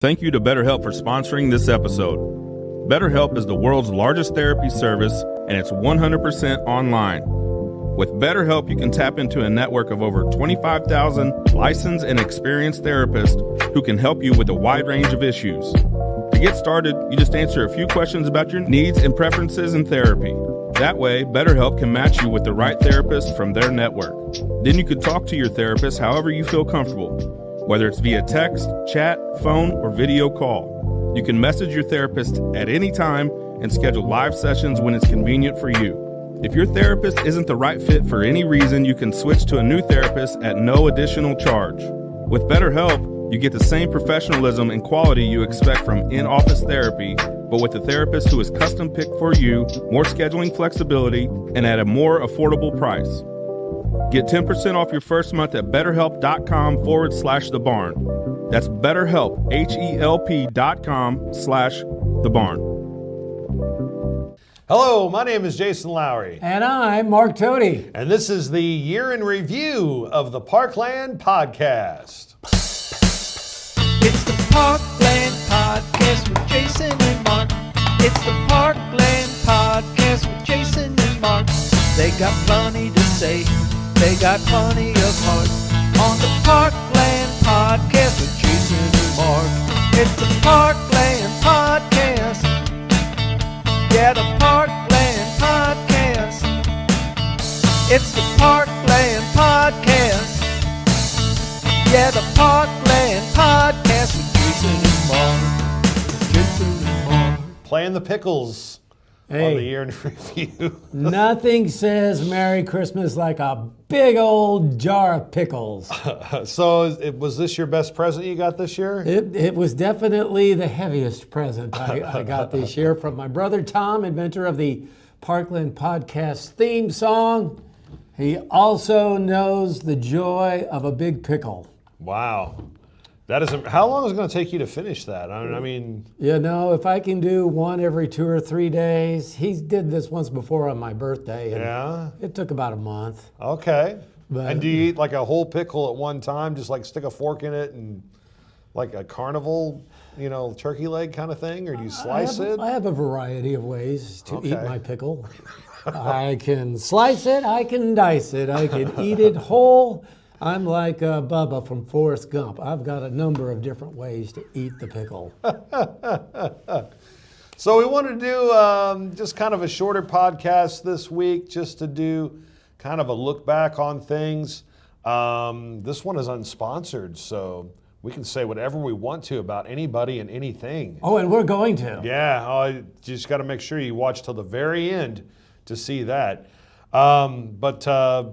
Thank you to BetterHelp for sponsoring this episode. BetterHelp is the world's largest therapy service, and it's 100% online. With BetterHelp, you can tap into a network of over 25,000 licensed and experienced therapists who can help you with a wide range of issues. To get started, you just answer a few questions about your needs and preferences in therapy. That way, BetterHelp can match you with the right therapist from their network. Then you can talk to your therapist however you feel comfortable, whether it's via text, chat, phone, or video call. You can message your therapist at any time and schedule live sessions when it's convenient for you. If your therapist isn't the right fit for any reason, you can switch to a new therapist at no additional charge. With BetterHelp, you get the same professionalism and quality you expect from in-office therapy, but with a therapist who is custom-picked for you, more scheduling flexibility, and at a more affordable price. Get 10% off your first month at betterhelp.com/thebarn. That's BetterHelp, HELP.com/thebarn. Hello, my name is Jason Lowry. And I'm Mark Totally. And this is the year in review of the Parkland Podcast. It's the Parkland Podcast with Jason and Mark. It's the Parkland Podcast with Jason and Mark. They got plenty to say. They got plenty of heart. On the Parkland Podcast with Jason and Mark. It's the Parkland Podcast. Yeah, the Parkland Podcast. It's the Parkland Podcast. Yeah, the Parkland Podcast with Jason and Mark. Jason and Mark. Playing the pickles on the year in review. Nothing says Merry Christmas like a big old jar of pickles. So was this your best present you got this year? It was definitely the heaviest present I got this year from my brother Tom, inventor of the Parkland Podcast theme song. He also knows the joy of a big pickle. Wow. That is how long is it going to take you to finish that? I mean, you know, if I can do one every 2 or 3 days, he did this once before on my birthday. And yeah. It took about a month. Okay. But, and do you eat like a whole pickle at one time, just like stick a fork in it and like a carnival, turkey leg kind of thing, or do you slice it? I have a variety of ways to eat my pickle. I can slice it, I can dice it, I can eat it whole. I'm like Bubba from Forrest Gump. I've got a number of different ways to eat the pickle. So we wanted to do just kind of a shorter podcast this week, just to do kind of a look back on things. This one is unsponsored, so we can say whatever we want to about anybody and anything. Oh, and we're going to. Yeah, you just got to make sure you watch till the very end to see that. But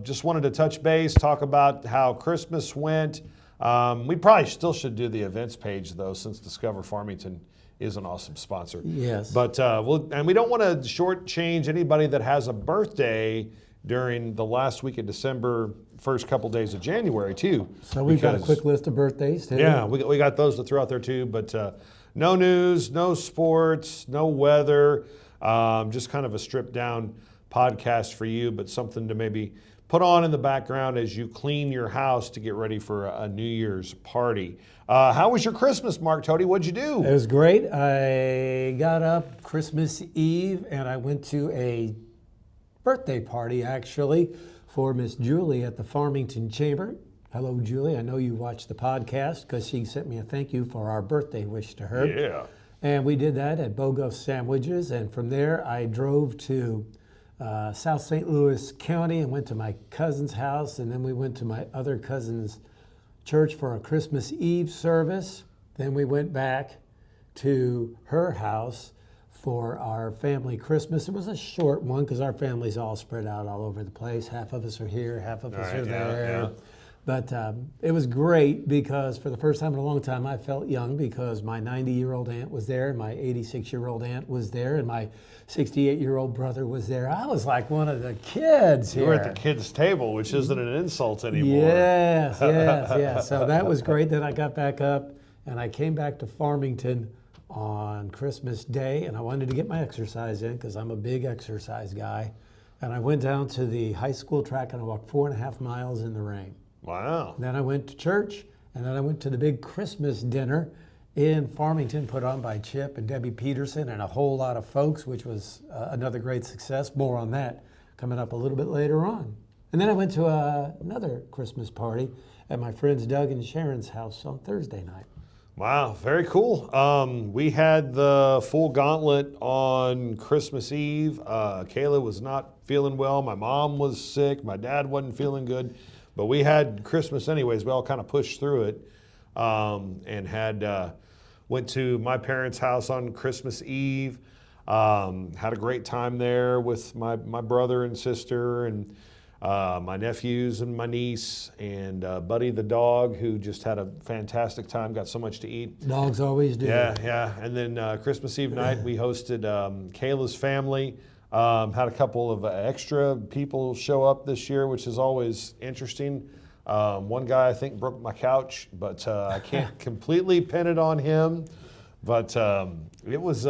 just wanted to touch base, talk about how Christmas went. We probably still should do the events page, though, since Discover Farmington is an awesome sponsor. Yes. But we don't want to shortchange anybody that has a birthday during the last week of December, first couple days of January, too. So we've got a quick list of birthdays, too. Yeah, we got those to throw out there, too. But no news, no sports, no weather, just kind of a stripped down podcast for you, but something to maybe put on in the background as you clean your house to get ready for a New Year's party. How was your Christmas, Mark Tody? What'd you do? It was great. I got up Christmas Eve and I went to a birthday party, actually, for Miss Julie at the Farmington Chamber. Hello, Julie. I know you watched the podcast because she sent me a thank you for our birthday wish to her. Yeah. And we did that at BOGO Sandwiches. And from there, I drove to South St. Louis County and went to my cousin's house, and then we went to my other cousin's church for a Christmas Eve service. Then we went back to her house for our family Christmas. It was a short one because our family's all spread out all over the place. Half of us are here, half of us are there. Yeah. But it was great because for the first time in a long time, I felt young because my 90-year-old aunt was there, my 86-year-old aunt was there, and my 68-year-old brother was there. I was like one of the kids here. You were at the kids' table, which isn't an insult anymore. Yes. So that was great. Then I got back up, and I came back to Farmington on Christmas Day, and I wanted to get my exercise in because I'm a big exercise guy. And I went down to the high school track, and I walked 4.5 miles in the rain. Wow. Then I went to church, and then I went to the big Christmas dinner in Farmington, put on by Chip and Debbie Peterson and a whole lot of folks, which was another great success. More on that coming up a little bit later on. And then I went to another Christmas party at my friends Doug and Sharon's house on Thursday night. Wow, very cool. We had the full gauntlet on Christmas Eve. Kayla was not feeling well. My mom was sick. My dad wasn't feeling good. But we had Christmas anyways. We all kind of pushed through it and had went to my parents' house on Christmas Eve. Had a great time there with my brother and sister and my nephews and my niece and Buddy the dog, who just had a fantastic time, got so much to eat. Dogs always do. Yeah. And then Christmas Eve night, we hosted Kayla's family. Had a couple of extra people show up this year, which is always interesting. One guy, I think, broke my couch, but I can't completely pin it on him. But it was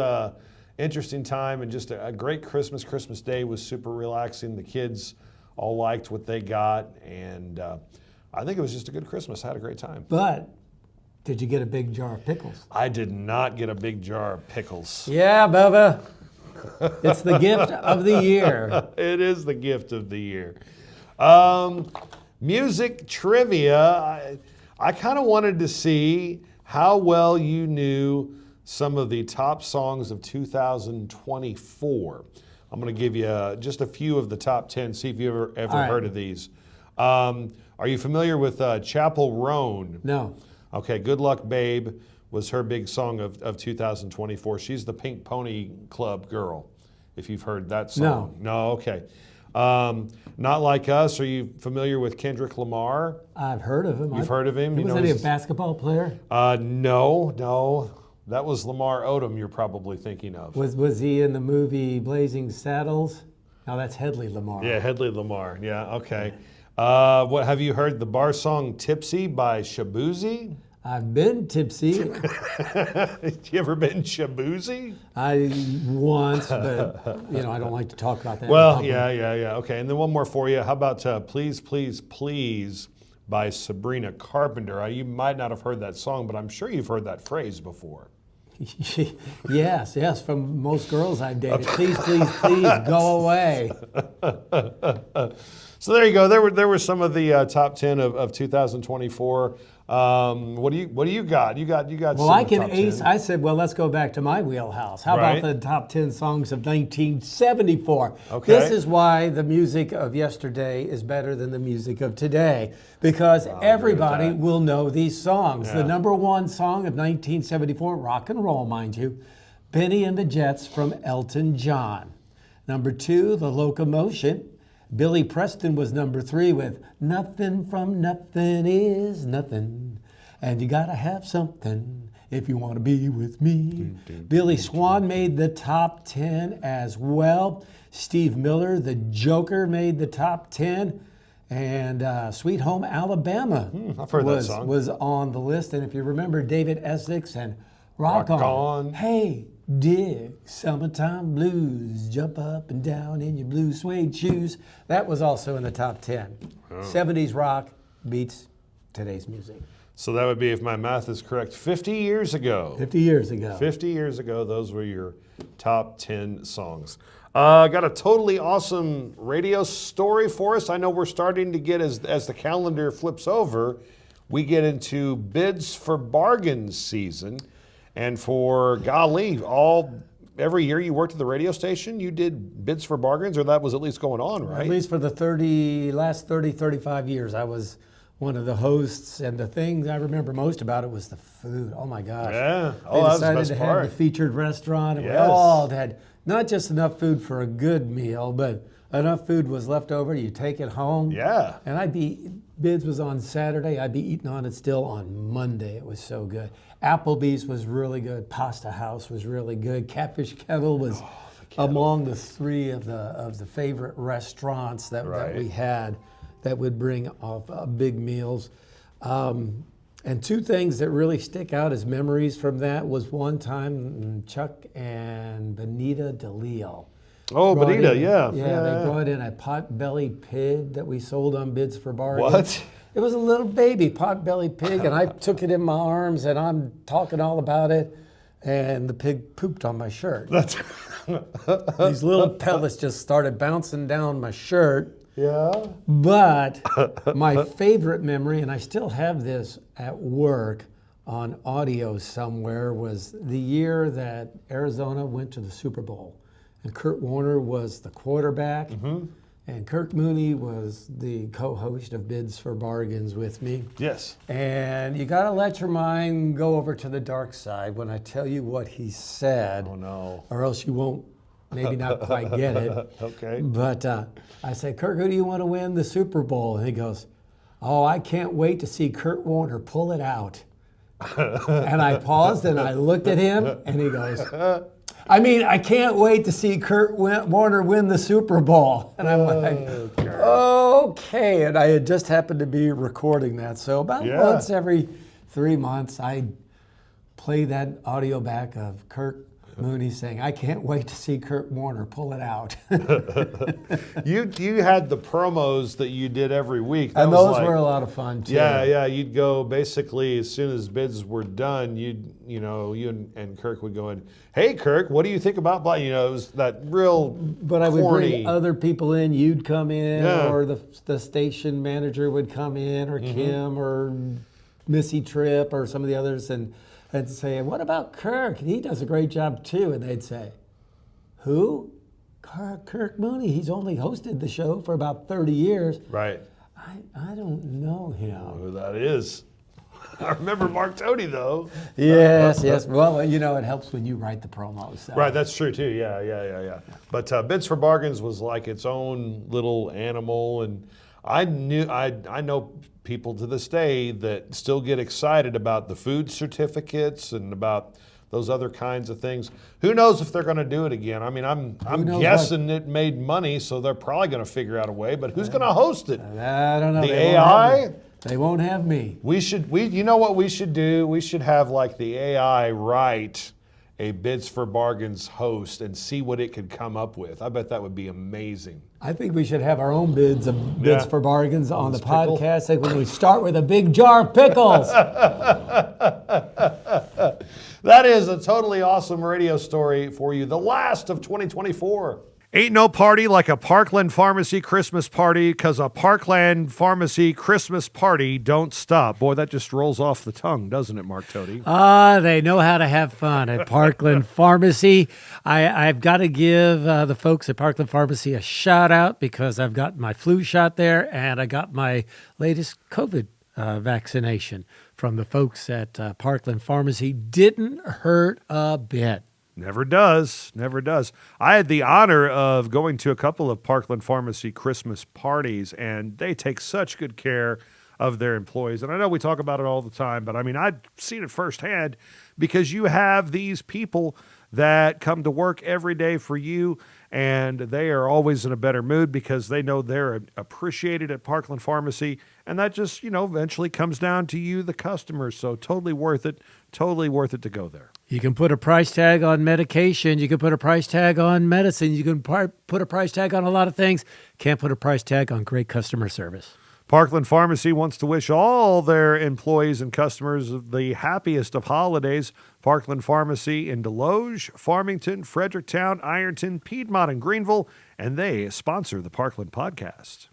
interesting time and just a great Christmas. Christmas Day was super relaxing. The kids all liked what they got, and I think it was just a good Christmas. I had a great time. But did you get a big jar of pickles? I did not get a big jar of pickles. Yeah, Bubba. It's the gift of the year. It is the gift of the year. Music trivia. I kind of wanted to see how well you knew some of the top songs of 2024. I'm going to give you just a few of the top 10, see if you've ever right. heard of these. Are you familiar with Chapel Roan? No. Okay, Good Luck Babe was her big song of 2024. She's the Pink Pony Club girl, if you've heard that song. No, okay. Not Like Us. Are you familiar with Kendrick Lamar? I've heard of him. You've heard of him? Was he a basketball player? No. That was Lamar Odom you're probably thinking of. Was he in the movie Blazing Saddles? No, that's Hedley Lamar. Yeah, Hedley Lamar. Yeah, okay. What have you heard the bar song Tipsy by Shabuzi? I've been tipsy. You ever been Shabuzi? I once, but I don't like to talk about that. Well, yeah. Okay, and then one more for you. How about Please, Please, Please by Sabrina Carpenter? You might not have heard that song, but I'm sure you've heard that phrase before. Yes, from most girls I've dated. Please, please, please, go away. So there you go. There were some of the top 10 of 2024. What do you got? You got. Well, I can ace. 10. I said, well, let's go back to my wheelhouse. How about the top 10 songs of 1974? Okay. This is why the music of yesterday is better than the music of today, because everybody will know these songs. Yeah. The number one song of 1974, rock and roll, mind you, Benny and the Jets from Elton John. Number 2, The Locomotion. Billy Preston was number 3 with Nothing from Nothing is Nothing, and you gotta have something if you want to be with me. Billy Swan made the top 10 as well. Steve Miller, the Joker, made the top 10, and Sweet Home Alabama I've heard that song. Was on the list. And if you remember David Essex and Rock On. Hey, dig summertime blues, jump up and down in your blue suede shoes. That was also in the top 10. 70s rock beats today's music. So that would be, if my math is correct, 50 years ago. 50 years ago. 50 years ago, those were your top 10 songs. Got a totally awesome radio story for us. I know we're starting to get, as the calendar flips over, we get into bids for bargains season. And for golly, every year you worked at the radio station, you did bids for bargains, or that was at least going on, right? At least for the last 35 years, I was one of the hosts, and the thing I remember most about it was the food. Oh my gosh. Yeah. They decided to have the featured restaurant, and we all had not just enough food for a good meal, but enough food was left over, you take it home. Yeah. And bids was on Saturday, I'd be eating on it still on Monday. It was so good. Applebee's was really good. Pasta House was really good. Catfish Kettle was among the 3 of the favorite restaurants that we had that would bring off big meals. And 2 things that really stick out as memories from that was one time Chuck and Benita DeLeo. Oh, Benita, yeah. Yeah, they brought in a pot-bellied pig that we sold on bids for bargains. What? It was a little baby pot-bellied pig, and I took it in my arms, and I'm talking all about it, and the pig pooped on my shirt. These little pellets just started bouncing down my shirt. Yeah. But my favorite memory, and I still have this at work on audio somewhere, was the year that Arizona went to the Super Bowl. And Kurt Warner was the quarterback. And Kirk Mooney was the co-host of Bids for Bargains with me. Yes. And you got to let your mind go over to the dark side when I tell you what he said. Oh, no. Or else you won't, maybe not quite get it. Okay. But I said, Kirk, who do you want to win the Super Bowl? And he goes, oh, I can't wait to see Kurt Warner pull it out. And I paused and I looked at him and he goes, I can't wait to see Kurt Warner win the Super Bowl. And I'm like, okay. And I had just happened to be recording that. So about once every 3 months, I play that audio back of Kirk Mooney saying, I can't wait to see Kurt Warner pull it out. You had the promos that you did every week. And those were a lot of fun too. Yeah. You'd go basically as soon as bids were done. You and Kirk would go in. Hey, Kirk, what do you think about blah? It was that real. But I would bring other people in. You'd come in, or the station manager would come in, or Kim, or Missy Tripp, or some of the others, and I'd say, what about Kirk? He does a great job too. And they'd say, who? Kirk Mooney. He's only hosted the show for about 30 years. Right. I don't know him. Who that is. I remember Mark Tody, though. Yes. Well, it helps when you write the promos. So. Right, that's true, too. Yeah. But Bids for Bargains was like its own little animal. And I know people to this day that still get excited about the food certificates and about those other kinds of things. Who knows if they're going to do it again? I mean, I'm guessing it made money, so they're probably going to figure out a way. But who's going to host it? I don't know. The AI? They won't have me. You know what we should do? We should have like the AI write a Bids for Bargains host and see what it could come up with. I bet that would be amazing. I think we should have our own bids for bargains on the podcast. Like when we start with a big jar of pickles. That is a totally awesome radio story for you. The last of 2024. Ain't no party like a Parkland Pharmacy Christmas party, because a Parkland Pharmacy Christmas party don't stop. Boy, that just rolls off the tongue, doesn't it, Mark Tody? They know how to have fun at Parkland Pharmacy. I've got to give the folks at Parkland Pharmacy a shout out because I've got my flu shot there and I got my latest COVID vaccination from the folks at Parkland Pharmacy. Didn't hurt a bit. Never does. I had the honor of going to a couple of Parkland Pharmacy Christmas parties, and they take such good care of their employees. And I know we talk about it all the time, but I mean, I've seen it firsthand because you have these people that come to work every day for you, and they are always in a better mood because they know they're appreciated at Parkland Pharmacy, and that just, eventually comes down to you, the customers. So totally worth it to go there. You can put a price tag on medication. You can put a price tag on medicine. You can put a price tag on a lot of things. Can't put a price tag on great customer service. Parkland Pharmacy wants to wish all their employees and customers the happiest of holidays. Parkland Pharmacy in Deloge, Farmington, Fredericktown, Ironton, Piedmont, and Greenville, and they sponsor the Parkland Podcast.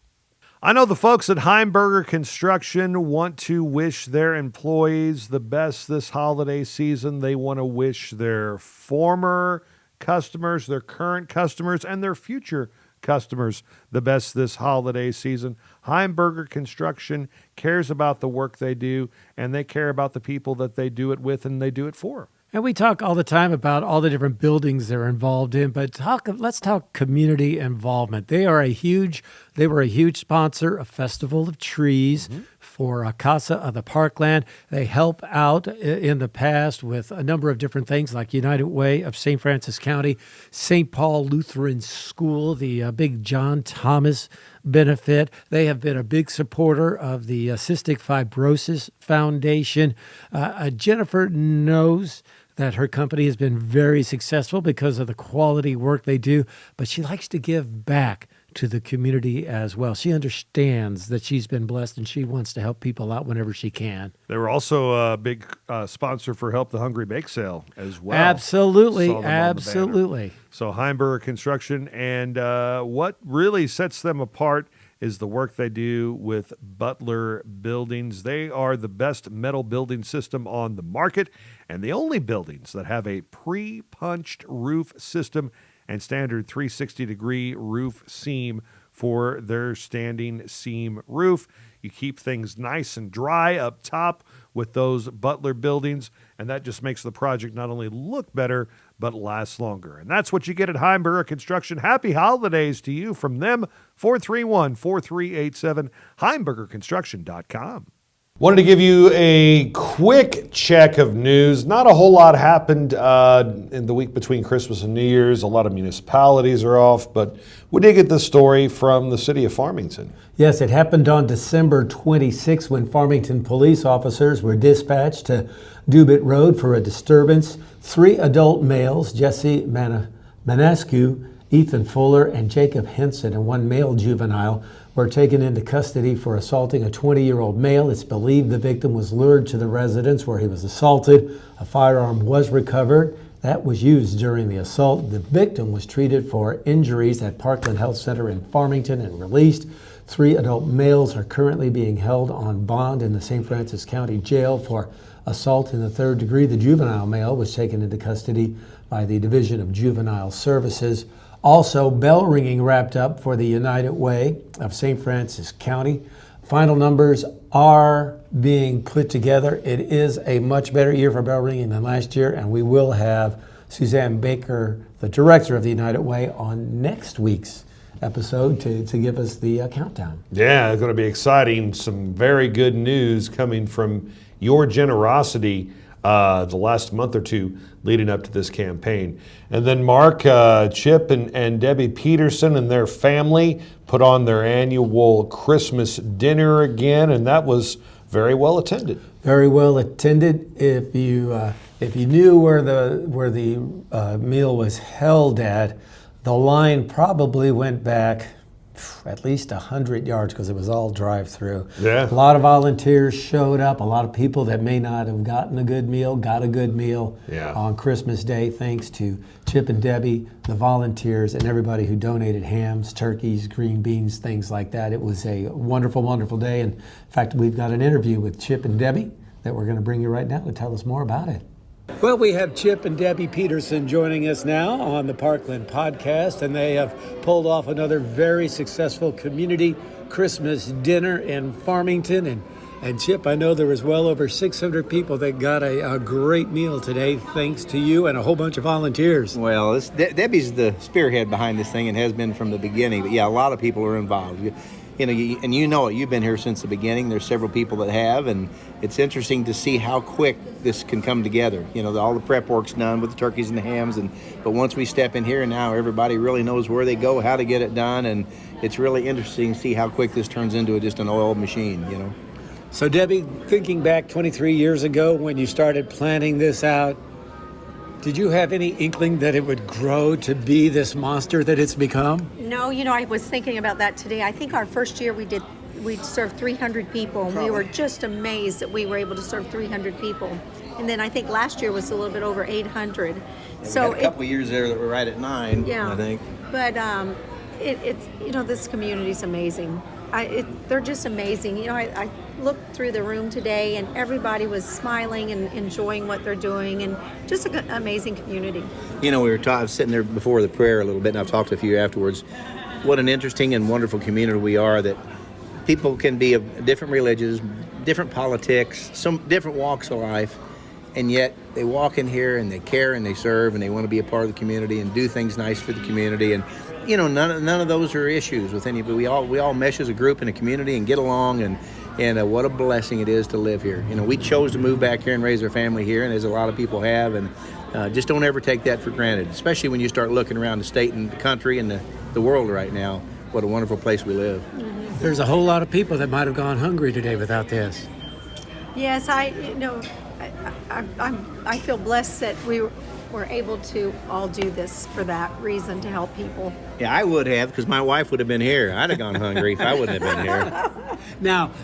I know the folks at Heimberger Construction want to wish their employees the best this holiday season. They want to wish their former customers, their current customers, and their future customers the best this holiday season. Heimberger Construction cares about the work they do, and they care about the people that they do it with and they do it for. And we talk all the time about all the different buildings they're involved in, but let's talk community involvement. They were a huge sponsor of Festival of Trees for Casa of the Parkland. They help out in the past with a number of different things like United Way of St. Francis County, St. Paul Lutheran School, the big John Thomas benefit. They have been a big supporter of the Cystic Fibrosis Foundation. Jennifer knows that her company has been very successful because of the quality work they do, but she likes to give back to the community as well. She understands that she's been blessed and she wants to help people out whenever she can. They were also a big sponsor for Help the Hungry Bake Sale as well. Absolutely, Saw them on the banner. absolutely. So Heimberger Construction, and what really sets them apart is the work they do with Butler Buildings. They are the best metal building system on the market and the only buildings that have a pre-punched roof system and standard 360-degree roof seam for their standing seam roof. You keep things nice and dry up top with those Butler Buildings, and that just makes the project not only look better, but last longer. And that's what you get at Heimberger Construction. Happy holidays to you from them, 431-4387, HeimbergerConstruction.com. Wanted to give you a quick check of news. Not a whole lot happened in the week between Christmas and New Year's. A lot of municipalities are off, but we did get this story from the city of Farmington. Yes, it happened on December 26 when Farmington police officers were dispatched to Dubit Road for a disturbance. 3 adult males, Jesse Manascu, Ethan Fuller, and Jacob Henson, and 1 male juvenile, were taken into custody for assaulting a 20-year-old male. It's believed the victim was lured to the residence where he was assaulted. A firearm was recovered. That was used during the assault. The victim was treated for injuries at Parkland Health Center in Farmington and released. 3 adult males are currently being held on bond in the St. Francis County Jail for assault in the 3rd degree. The juvenile male was taken into custody by the Division of Juvenile Services. Also, bell ringing wrapped up for the United Way of St. Francis County. Final numbers are being put together. It is a much better year for bell ringing than last year, and we will have Suzanne Baker, the director of the United Way, on next week's episode to give us the countdown. Yeah, it's going to be exciting. Some very good news coming from your generosity the last month or two leading up to this campaign. And then Mark, Chip, and Debbie Peterson and their family put on their annual Christmas dinner again, and that was very well attended. Very well attended. If you knew where the meal was held at, the line probably went back at least 100 yards because it was all drive-through. Yeah. A lot of volunteers showed up. A lot of people that may not have gotten a good meal got a good meal on Christmas Day, thanks to Chip and Debbie, the volunteers, and everybody who donated hams, turkeys, green beans, things like that. It was a wonderful, wonderful day. And in fact, we've got an interview with Chip and Debbie that we're going to bring you right now to tell us more about it. Well, we have Chip and Debbie Peterson joining us now on the Parkland Podcast, and they have pulled off another very successful community Christmas dinner in Farmington. And Chip, I know there was well over 600 people that got a great meal today, thanks to you and a whole bunch of volunteers. Well, Debbie's the spearhead behind this thing and has been from the beginning. But yeah, a lot of people are involved. You've been here since the beginning. There's several people that have, and it's interesting to see how quick this can come together. All the prep work's done with the turkeys and the hams, but once we step in here, and now everybody really knows where they go, how to get it done, and it's really interesting to see how quick this turns into just an oiled machine. So, Debbie, thinking back 23 years ago when you started planning this out, did you have any inkling that it would grow to be this monster that it's become? No, I was thinking about that today. I think our first year we served 300 people, and we were just amazed that we were able to serve 300 people. And then I think last year was a little bit over 800. So we had a couple of years there that were right at 9, I think. But it's this community's amazing. They're just amazing. I looked through the room today, and everybody was smiling and enjoying what they're doing, and just an amazing community. I was sitting there before the prayer a little bit, and I've talked to a few afterwards. What an interesting and wonderful community we are, that people can be of different religions, different politics, some different walks of life, and yet they walk in here and they care and they serve and they want to be a part of the community and do things nice for the community. And none of those are issues with anybody. We all mesh as a group in a community and get along, and what a blessing it is to live here. We chose to move back here and raise our family here, and as a lot of people have, and just don't ever take that for granted, especially when you start looking around the state and the country and the world right now. What a wonderful place we live. Mm-hmm. There's a whole lot of people that might have gone hungry today without this. Yes, I feel blessed that we're we're able to all do this for that reason, to help people. Yeah, I would have, because my wife would have been here. I'd have gone hungry if I wouldn't have been here.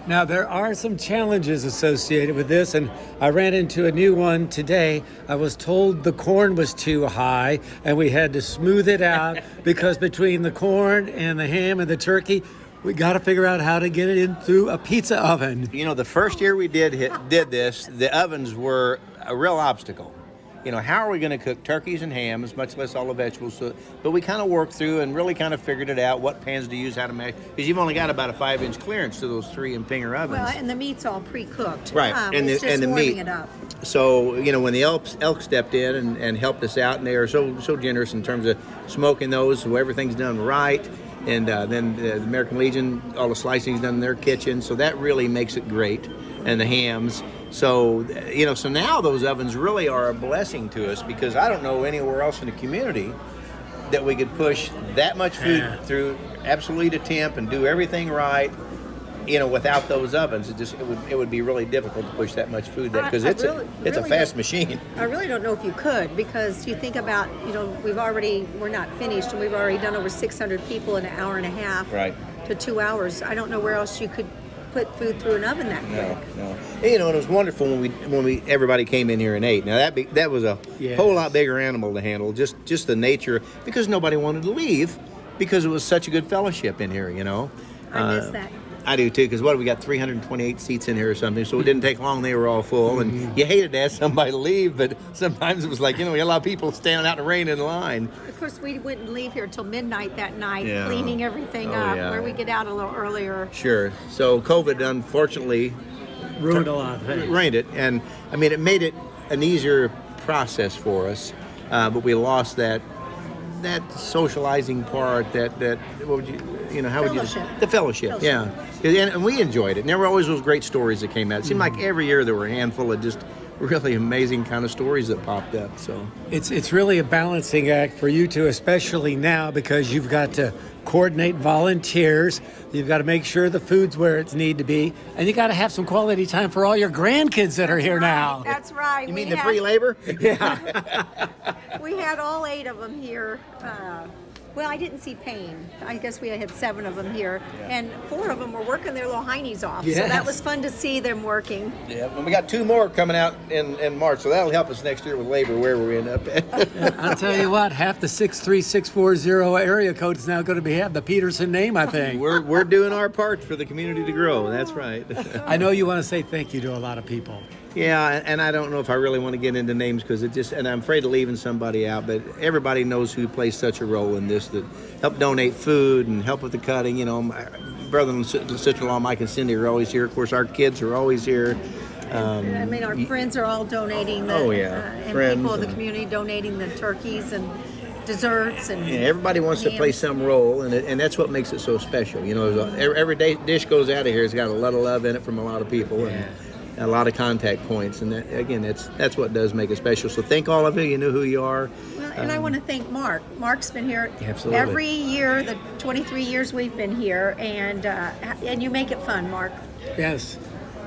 Now there are some challenges associated with this, and I ran into a new one today. I was told the corn was too high, and we had to smooth it out because between the corn and the ham and the turkey, we got to figure out how to get it in through a pizza oven. You know, the first year we did this, the ovens were a real obstacle. You know, how are we going to cook turkeys and hams, much less all the vegetables? But we kind of worked through and really kind of figured it out, what pans to use, how to make, because you've only got about a 5-inch clearance to those 3 Impinger ovens. Well, and the meat's all pre-cooked. Right, It's just the warming meat. it up. So, you know, when the elk stepped in and helped us out, and they are so generous in terms of smoking those, so everything's done right. And then the American Legion, all the slicing's done in their kitchen, so that really makes it great. And the hams. So, you know, so now those ovens really are a blessing to us, because I don't know anywhere else in the community that we could push that much food through absolutely to temp and do everything right, you know, without those ovens. It would be really difficult to push that much food there, because it's a fast machine. I really don't know if you could, because you think about, you know, we're not finished, and we've already done over 600 people in an hour and a half to 2 hours. I don't know where else you could put food through an oven that quick. No. You know, and it was wonderful when everybody came in here and ate. Now that was a whole lot bigger animal to handle, just the nature, because nobody wanted to leave, because it was such a good fellowship in here, you know. I miss that. I do too, because we got 328 seats in here or something, so it didn't take long, they were all full, and you hated to ask somebody to leave, but sometimes it was like, you know, we had a lot of people standing out in the rain in line. Of course, we wouldn't leave here till midnight that night, cleaning everything up, where we get out a little earlier. Sure. So COVID, unfortunately, Ruined a lot of things. Ruined it, and I mean, it made it an easier process for us, but we lost that socializing part, that what would you know, how would you, the fellowship. Yeah. And we enjoyed it. And there were always those great stories that came out. It seemed like every year there were a handful of just really amazing kind of stories that popped up. So It's really a balancing act for you two, especially now, because you've got to coordinate volunteers, you've got to make sure the food's where it's need to be, and you got to have some quality time for all your grandkids that are here now. That's right. you mean the free labor? Yeah. We had all 8 of them here. Well, I didn't see Payne. I guess we had 7 of them here, and 4 of them were working their little heinies off. Yes. So that was fun to see them working. Yeah, and we got 2 more coming out in March, so that'll help us next year with labor, where we end up at. I'll tell you what, half the 63640 area code is now going to have the Peterson name, I think. We're doing our part for the community to grow. That's right. I know you want to say thank you to a lot of people. Yeah, and I don't know if I really want to get into names, because and I'm afraid of leaving somebody out, but everybody knows who plays such a role in this, that help donate food and help with the cutting. You know, my brother and sister-in-law, Mike and Cindy, are always here. Of course, our kids are always here. I mean, our friends are all donating. And friends people of the community donating the turkeys and desserts. And everybody wants to play some role, and that's what makes it so special. You know, every dish goes out of here has got a lot of love in it from a lot of people. And a lot of contact points, and that's what does make it special. So thank all of you. You know who you are. Well, and I want to thank Mark. Mark's been here Absolutely. every year, the 23 years we've been here, and you make it fun, Mark. Yes,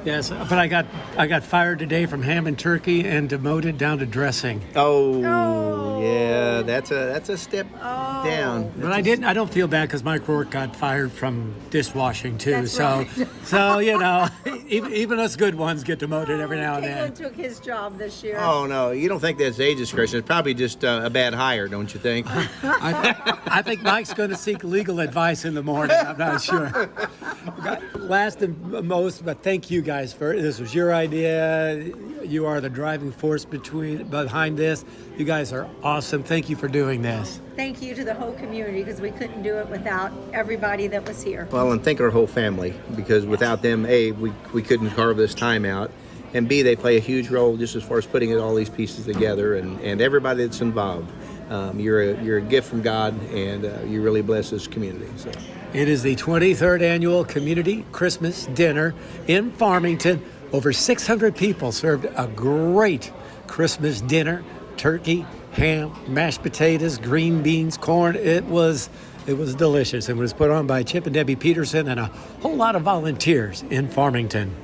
but I got fired today from ham and turkey and demoted down to dressing. Oh. Yeah, that's a step down. But I don't feel bad, because Mike Rourke got fired from dishwashing too. That's right. So you know, even us good ones get demoted every now and then. Caitlin took his job this year. Oh no, you don't think that's age discretion? It's probably just a bad hire, don't you think? I think Mike's going to seek legal advice in the morning. I'm not sure. Last and most, but thank you guys for this. Was your idea. You are the driving force behind this. You guys are awesome. Thank you for doing this. Thank you to the whole community, because we couldn't do it without everybody that was here. Well, and thank our whole family, because without them, A, we couldn't carve this time out, and B, they play a huge role just as far as putting all these pieces together, and everybody that's involved. You're a gift from God, and you really bless this community. So. It is the 23rd annual Community Christmas Dinner in Farmington. Over 600 people served a great Christmas dinner: turkey, ham, mashed potatoes, green beans, corn. It was delicious. It was put on by Chip and Debbie Peterson and a whole lot of volunteers in Farmington.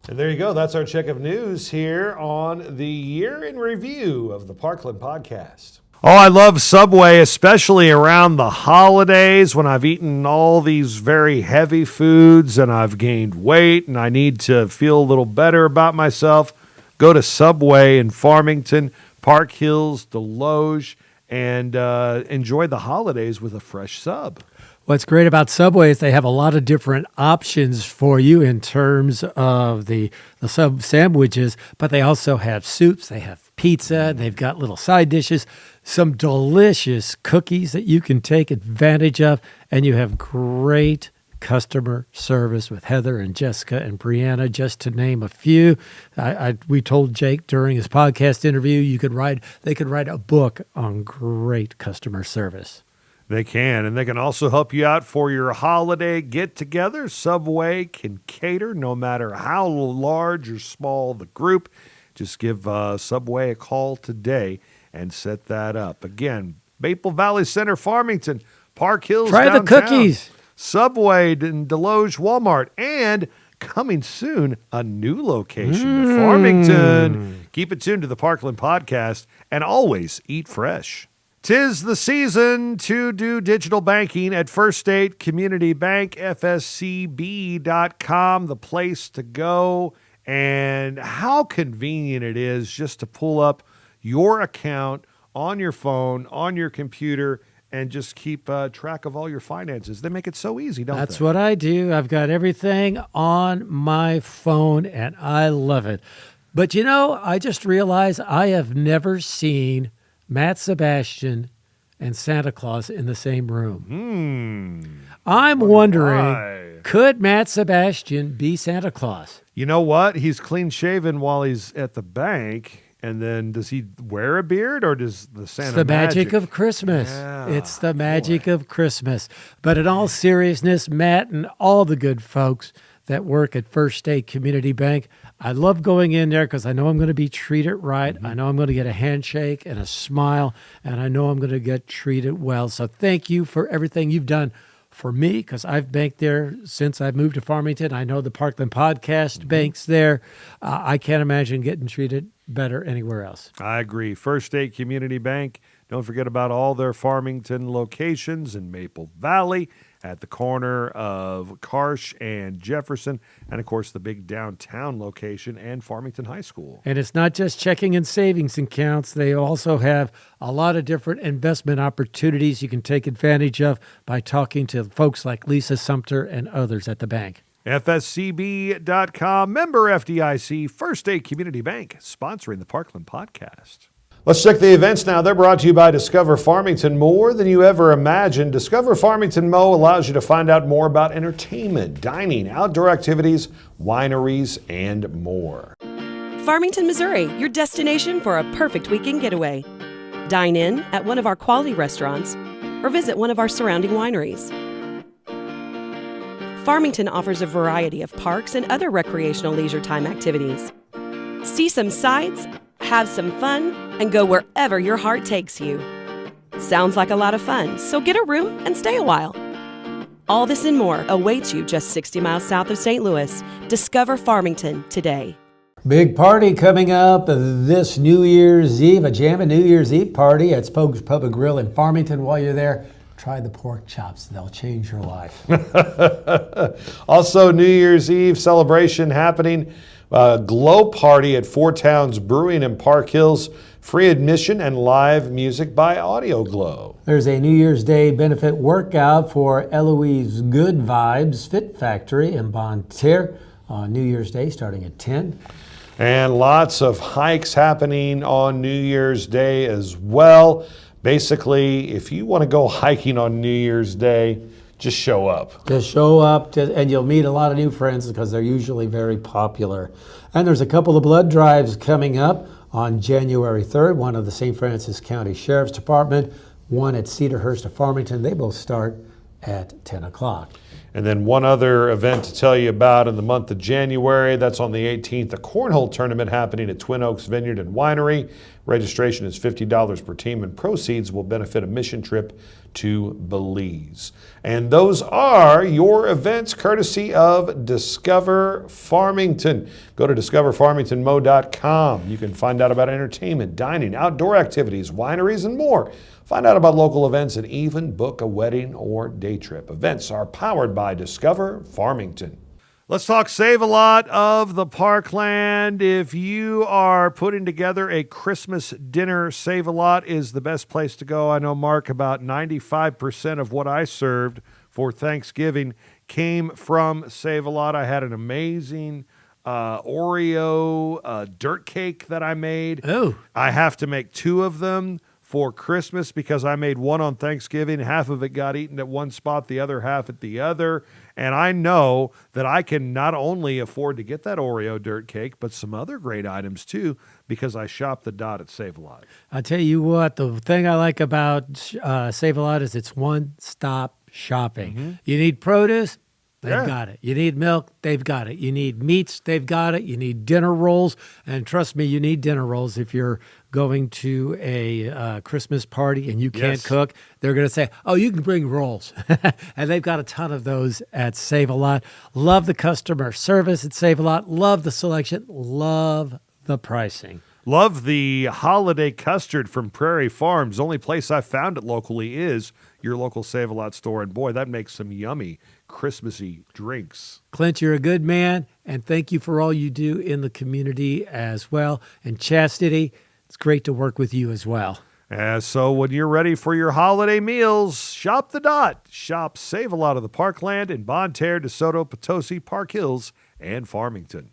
And there you go. That's our check of news here on the year in review of the Parkland Podcast. Oh, I love Subway, especially around the holidays when I've eaten all these very heavy foods and I've gained weight and I need to feel a little better about myself. Go to Subway in Farmington, Park Hills, Deloge, and enjoy the holidays with a fresh sub. What's great about Subway is they have a lot of different options for you in terms of the sub sandwiches, but they also have soups, they have pizza, they've got little side dishes, some delicious cookies that you can take advantage of, and you have great customer service with Heather and Jessica and Brianna, just to name a few. We told Jake during his podcast interview they could write a book on great customer service. They can, and they can also help you out for your holiday get-together. Subway can cater no matter how large or small the group. Just give Subway a call today and set that up. Again, Maple Valley Center, Farmington, Park Hills, Try downtown, the cookies. Subway in Deloge, Walmart, and coming soon, a new location to Farmington. Keep it tuned to the Parkland Podcast and always eat fresh. 'Tis the season to do digital banking at First State Community Bank, FSCB.com, the place to go. And how convenient it is just to pull up your account on your phone, on your computer, and just keep track of all your finances. They make it so easy, don't they? That's what I do. I've got everything on my phone, and I love it. But, I just realized I have never seen Matt Sebastian and Santa Claus in the same room. I'm wondering, could Matt Sebastian be Santa Claus? You know what? He's clean-shaven while he's at the bank, and then does he wear a beard, or does the Santa It's the magic of Christmas. Yeah, It's the magic of Christmas. But in all seriousness, Matt and all the good folks that work at First State Community Bank, I love going in there because I know I'm going to be treated right. I know I'm going to get a handshake and a smile, and I know I'm going to get treated well. So thank you for everything you've done for me, because I've banked there since I've moved to Farmington. I know the Parkland Podcast banks there. I can't imagine getting treated better anywhere else. I agree. First State Community Bank. Don't forget about all their Farmington locations in Maple Valley, at the corner of Karsh and Jefferson, and, of course, the big downtown location and Farmington High School. And it's not just checking and savings accounts. They also have a lot of different investment opportunities you can take advantage of by talking to folks like Lisa Sumter and others at the bank. FSCB.com, member FDIC, First State Community Bank, sponsoring the Parkland Podcast. Let's check the events now. They're brought to you by Discover Farmington. More than you ever imagined. Discover Farmington Mo allows you to find out more about entertainment, dining, outdoor activities, wineries, and more. Farmington, Missouri, your destination for a perfect weekend getaway. Dine in at one of our quality restaurants or visit one of our surrounding wineries. Farmington offers a variety of parks and other recreational leisure time activities. See some sights, have some fun, and go wherever your heart takes you. Sounds like a lot of fun, so get a room and stay a while. All this and more awaits you just 60 miles south of St. Louis. Discover Farmington today. Big party coming up this New Year's Eve, a Jammin' New Year's Eve party at Spoke's Pub and Grill in Farmington. While you're there, try the pork chops. They'll change your life. Also, New Year's Eve celebration happening. Glow party at Four Towns Brewing in Park Hills. Free admission and live music by Audio Glow. There's a New Year's Day benefit workout for Eloise Good Vibes Fit Factory in Bonne Terre on New Year's Day starting at 10. And lots of hikes happening on New Year's Day as well. Basically, if you want to go hiking on New Year's Day, just show up. Just show up, and you'll meet a lot of new friends because they're usually very popular. And there's a couple of blood drives coming up on January 3rd, one of the St. Francis County Sheriff's Department, one at Cedarhurst of Farmington. They both start at 10 o'clock. And then one other event to tell you about in the month of January, that's on the 18th, a cornhole tournament happening at Twin Oaks Vineyard and Winery. Registration is $50 per team, and proceeds will benefit a mission trip to Belize. And those are your events courtesy of Discover Farmington. Go to discoverfarmingtonmo.gov. You can find out about entertainment, dining, outdoor activities, wineries, and more. Find out about local events and even book a wedding or day trip. Events are powered by Discover Farmington. Let's talk Save-A-Lot of the Parkland. If you are putting together a Christmas dinner, Save-A-Lot is the best place to go. I know, Mark, about 95% of what I served for Thanksgiving came from Save-A-Lot. I had an amazing Oreo dirt cake that I made. Oh. I have to make 2 of them for Christmas because I made one on Thanksgiving. Half of it got eaten at one spot, the other half at the other. And I know that I can not only afford to get that Oreo dirt cake, but some other great items too, because I shop the dot at Save-A-Lot. I'll tell you what, the thing I like about Save-A-Lot is it's one-stop shopping. Mm-hmm. You need produce, they've Yeah. got it. You need milk, they've got it. You need meats, they've got it. You need dinner rolls, and trust me, you need dinner rolls if you're going to a Christmas party and you can't Yes. cook. They're going to say, oh, you can bring rolls. And they've got a ton of those at Save-A-Lot. Love the customer service at Save-A-Lot. Love the selection. Love the pricing. Love the holiday custard from Prairie Farms. Only place I've found it locally is your local Save-A-Lot store. And boy, that makes some yummy Christmassy drinks. Clint, you're a good man, and thank you for all you do in the community as well. And Chastity, it's great to work with you as well. So when you're ready for your holiday meals, shop the dot. Shop Save-A-Lot of the Parkland in Bonne Terre, DeSoto, Potosi, Park Hills, and Farmington.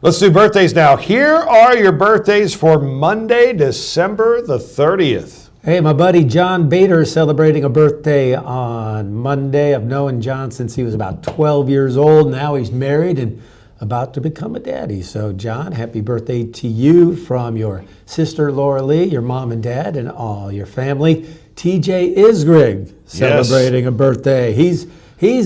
Let's do birthdays now. Here are your birthdays for Monday, December the 30th. Hey, my buddy John Bader is celebrating a birthday on Monday. I've known John since he was about 12 years old. Now he's married and about to become a daddy. So, John, happy birthday to you from your sister Laura Lee, your mom and dad, and all your family. TJ Isgrig celebrating a birthday. He's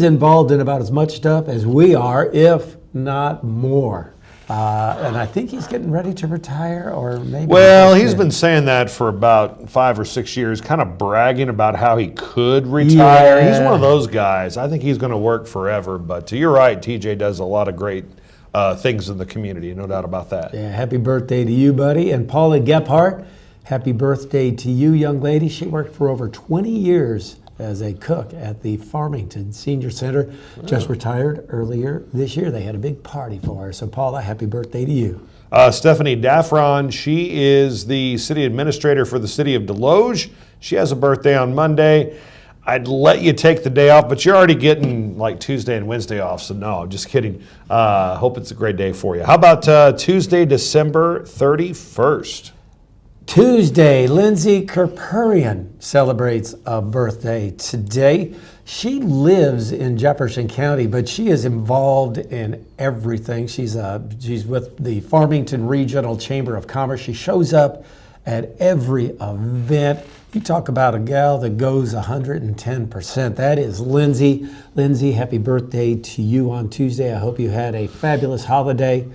involved in about as much stuff as we are, if not more. And I think he's getting ready to retire, or maybe. Well, he's been saying that for about 5 or 6 years, kind of bragging about how he could retire. Yeah. He's one of those guys. I think he's going to work forever. But you're right, TJ does a lot of great things in the community, no doubt about that. Yeah, happy birthday to you, buddy. And Paula Gephardt, happy birthday to you, young lady. She worked for over 20 years as a cook at the Farmington Senior Center. Just retired earlier this year. They had a big party for her. So, Paula, happy birthday to you. Stephanie Daffron, she is the city administrator for the city of Deloge. She has a birthday on Monday. I'd let you take the day off, but you're already getting like Tuesday and Wednesday off, so no, I'm just kidding. Hope it's a great day for you. How about Tuesday, December 31st? Tuesday, Lindsay Kerpurian celebrates a birthday today. She lives in Jefferson County, but she is involved in everything. She's with the Farmington Regional Chamber of Commerce. She shows up at every event. You talk about a gal that goes 110%. That is Lindsay. Lindsay, happy birthday to you on Tuesday. I hope you had a fabulous holiday.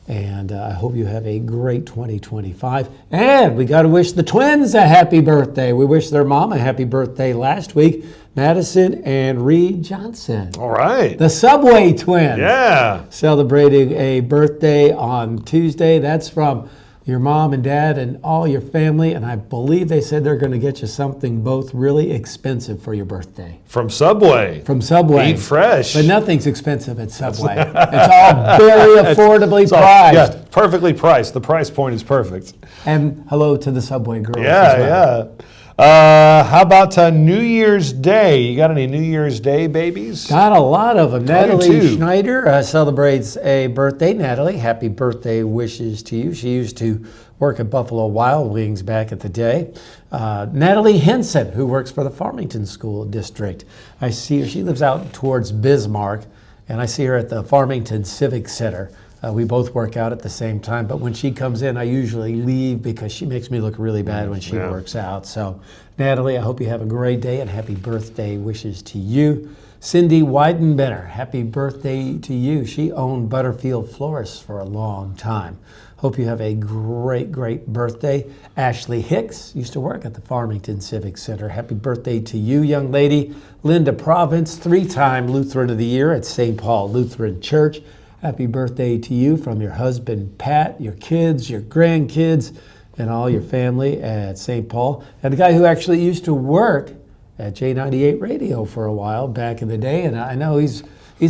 And I hope you have a great 2025. And we got to wish the twins a happy birthday. We wished their mom a happy birthday last week, Madison and Reed Johnson. All right. The Subway twins. Yeah. Celebrating a birthday on Tuesday. That's from your mom and dad and all your family. And I believe they said they're going to get you something both really expensive for your birthday. From Subway. From Subway. Eat fresh. But nothing's expensive at Subway. It's all very affordably priced. Yeah, perfectly priced. The price point is perfect. And hello to the Subway girls. Yeah, as well. yeah. How about New Year's Day? You got any New Year's Day babies? Got a lot of them. I do Natalie too. Schneider celebrates a birthday. Natalie, happy birthday wishes to you. She used to work at Buffalo Wild Wings back at the day. Natalie Henson, who works for the Farmington School District. I see her. She lives out towards Bismarck, and I see her at the Farmington Civic Center. We both work out at the same time, but when she comes in, I usually leave because she makes me look really bad when she works out. So, Natalie, I hope you have a great day and happy birthday wishes to you. Cindy Weidenbenner, happy birthday to you. She owned Butterfield Florists for a long time. Hope you have a great, great birthday. Ashley Hicks used to work at the Farmington Civic Center. Happy birthday to you, young lady. Linda Province, 3-time Lutheran of the Year at St. Paul Lutheran Church. Happy birthday to you from your husband, Pat, your kids, your grandkids, and all your family at St. Paul. And the guy who actually used to work at J98 Radio for a while back in the day, and I know he's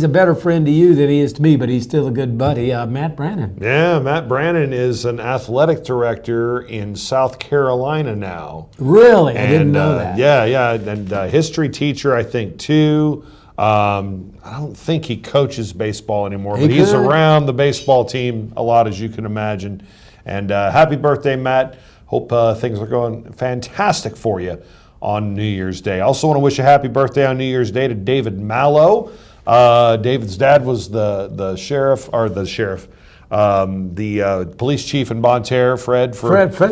a better friend to you than he is to me, but he's still a good buddy, Matt Brannon. Yeah, Matt Brannon is an athletic director in South Carolina now. Really? I didn't know that. Yeah, and history teacher, I think, too. I don't think he coaches baseball anymore, but he's around the baseball team a lot, as you can imagine. And happy birthday, Matt. Hope things are going fantastic for you on New Year's Day. I also want to wish a happy birthday on New Year's Day to David Mallow. David's dad was the police chief in Bonne Terre, Fred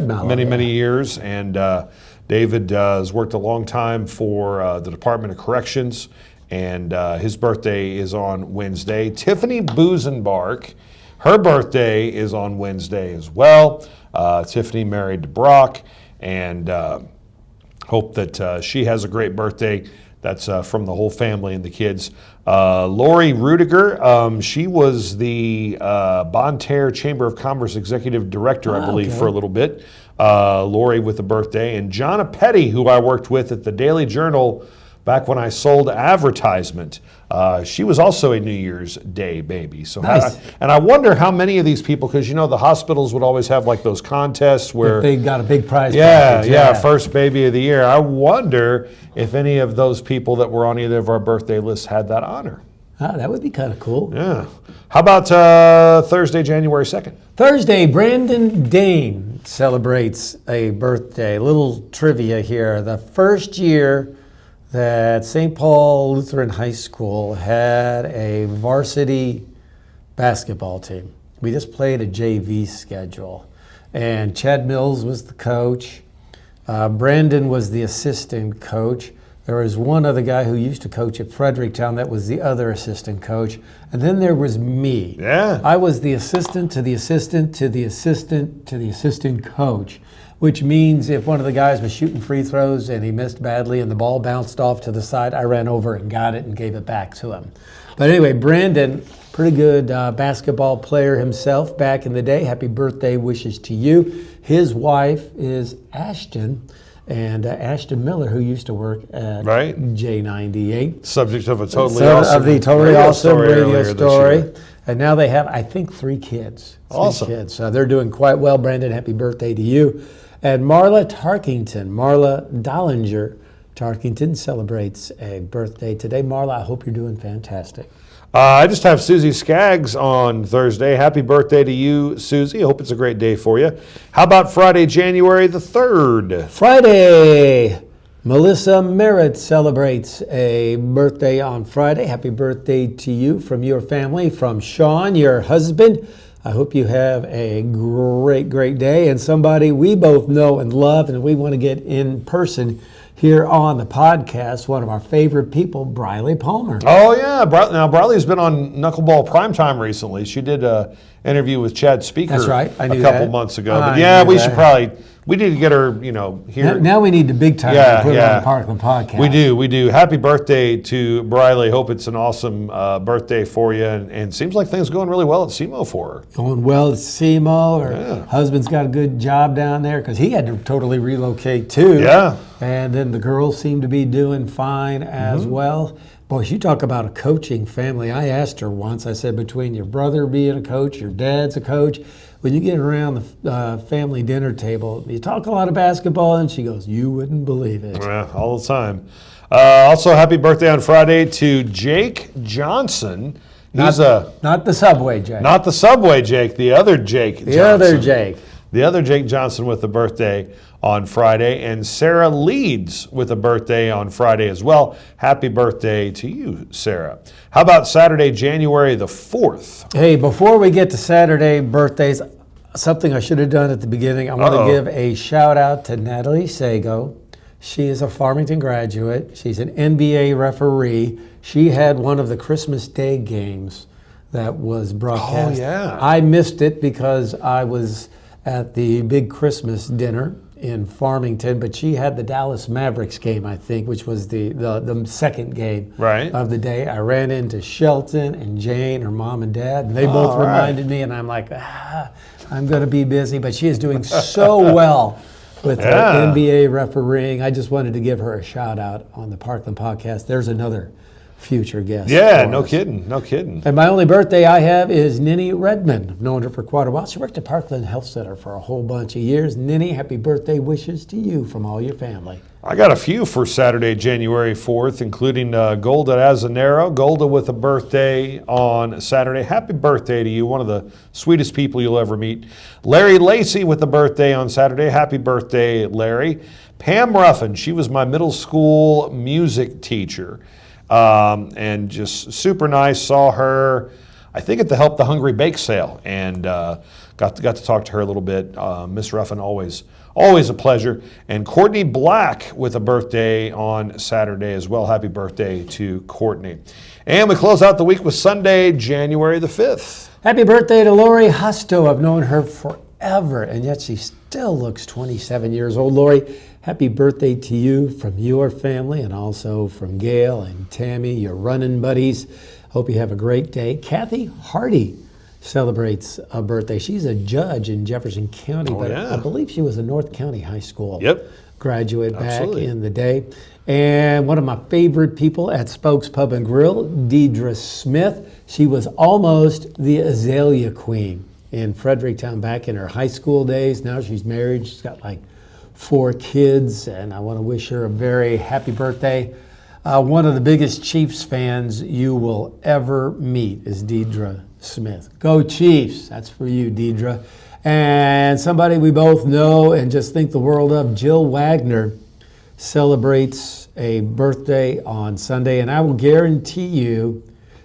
Mallow, many years. And David has worked a long time for the Department of Corrections, and his birthday is on Wednesday. Tiffany Busenbark, her birthday is on Wednesday as well. Tiffany married to Brock, and hope that she has a great birthday. That's from the whole family and the kids. Lori Rudiger, she was the Bonne Terre Chamber of Commerce Executive Director, I believe, for a little bit. Lori with a birthday. And Jonna Petty, who I worked with at the Daily Journal back when I sold advertisement. She was also a New Year's Day baby. So nice. And I wonder how many of these people, because the hospitals would always have like those contests where if they got a big prize. Yeah, first baby of the year. I wonder if any of those people that were on either of our birthday lists had that honor. Oh, that would be kind of cool. Yeah. How about Thursday, January 2nd? Thursday, Brandon Dane celebrates a birthday. A little trivia here. The first year that St. Paul Lutheran High School had a varsity basketball team. We just played a JV schedule. And Chad Mills was the coach. Brandon was the assistant coach. There was one other guy who used to coach at Fredericktown that was the other assistant coach. And then there was me. Yeah. I was the assistant to the assistant to the assistant to the assistant coach, which means if one of the guys was shooting free throws and he missed badly and the ball bounced off to the side, I ran over and got it and gave it back to him. But anyway, Brandon, pretty good basketball player himself back in the day. Happy birthday wishes to you. His wife is Ashton, and Ashton Miller, who used to work at J98. Subject of a totally awesome radio story. And now they have, I think, 3 kids. Awesome. 3 kids. So they're doing quite well. Brandon, happy birthday to you. And Marla Dollinger Tarkington celebrates a birthday today. Marla, I hope you're doing fantastic. I just have Susie Skaggs on Thursday. Happy birthday to you, Susie. I hope it's a great day for you. How about Friday, January the 3rd? Friday, Melissa Merritt celebrates a birthday on Friday. Happy birthday to you from your family, from Sean, your husband. I hope you have a great, great day. And somebody we both know and love, and we want to get in person here on the podcast, one of our favorite people, Briley Palmer. Oh, yeah. Now, Briley's been on Knuckleball Primetime recently. She did an interview with Chad Speaker. That's right. I knew a couple that. months ago. But yeah, we should probably, we need to get her, here. Now we need the big time to put her on the Parkland Podcast. We do. Happy birthday to Briley. Hope it's an awesome birthday for you. And seems like things are going really well at SEMO for her. Going well at SEMO. Her husband's got a good job down there because he had to totally relocate too. Yeah. And then the girls seem to be doing fine as well. Boy, you talk about a coaching family. I asked her once, I said, between your brother being a coach, your dad's a coach, when you get around the family dinner table, you talk a lot of basketball, and she goes, you wouldn't believe it. Yeah, all the time. Also, happy birthday on Friday to Jake Johnson. Not the Subway Jake. Not the Subway Jake, the other Jake Johnson. The other Jake. The other Jake Johnson with a birthday on Friday, and Sarah Leeds with a birthday on Friday as well. Happy birthday to you, Sarah. How about Saturday, January the 4th? Hey, before we get to Saturday birthdays, something I should have done at the beginning. I want to give a shout out to Natalie Sago. She is a Farmington graduate. She's an NBA referee. She had one of the Christmas Day games that was broadcast. Oh, yeah. I missed it because I was at the big Christmas dinner in Farmington, but she had the Dallas Mavericks game, I think, which was the second game of the day. I ran into Shelton and Jane, her mom and dad, and they both reminded me, and I'm like, I'm going to be busy, but she is doing so well with her NBA refereeing. I just wanted to give her a shout out on the Parkland Podcast. There's another future guest. Yeah, no kidding, no kidding. And my only birthday I have is Ninny Redmond. I've known her for quite a while. She worked at Parkland Health Center for a whole bunch of years. Ninny, happy birthday wishes to you from all your family. I got a few for Saturday, January 4th, including Golda Azanero. Golda with a birthday on Saturday. Happy birthday to you, one of the sweetest people you'll ever meet. Larry Lacey with a birthday on Saturday. Happy birthday, Larry. Pam Ruffin, she was my middle school music teacher. And just super nice. Saw her, I think, at the Help the Hungry Bake Sale, and got to talk to her a little bit. Miss Ruffin, always a pleasure. And Courtney Black with a birthday on Saturday as well. Happy birthday to Courtney. And we close out the week with Sunday, January the 5th. Happy birthday to Lori Husto. I've known her forever, and yet she still looks 27 years old. Lori, happy birthday to you from your family and also from Gail and Tammy, your running buddies. Hope you have a great day. Kathy Hardy celebrates a birthday. She's a judge in Jefferson County, but I believe she was a North County High School graduate back in the day. And one of my favorite people at Spokes Pub and Grill, Deidre Smith. She was almost the Azalea Queen in Fredericktown back in her high school days. Now she's married. She's got like 4 kids, and I want to wish her a very happy birthday. One of the biggest Chiefs fans you will ever meet is Deidre Smith. Go Chiefs! That's for you, Deidre. And somebody we both know and just think the world of, Jill Wagner, celebrates a birthday on Sunday, and I will guarantee you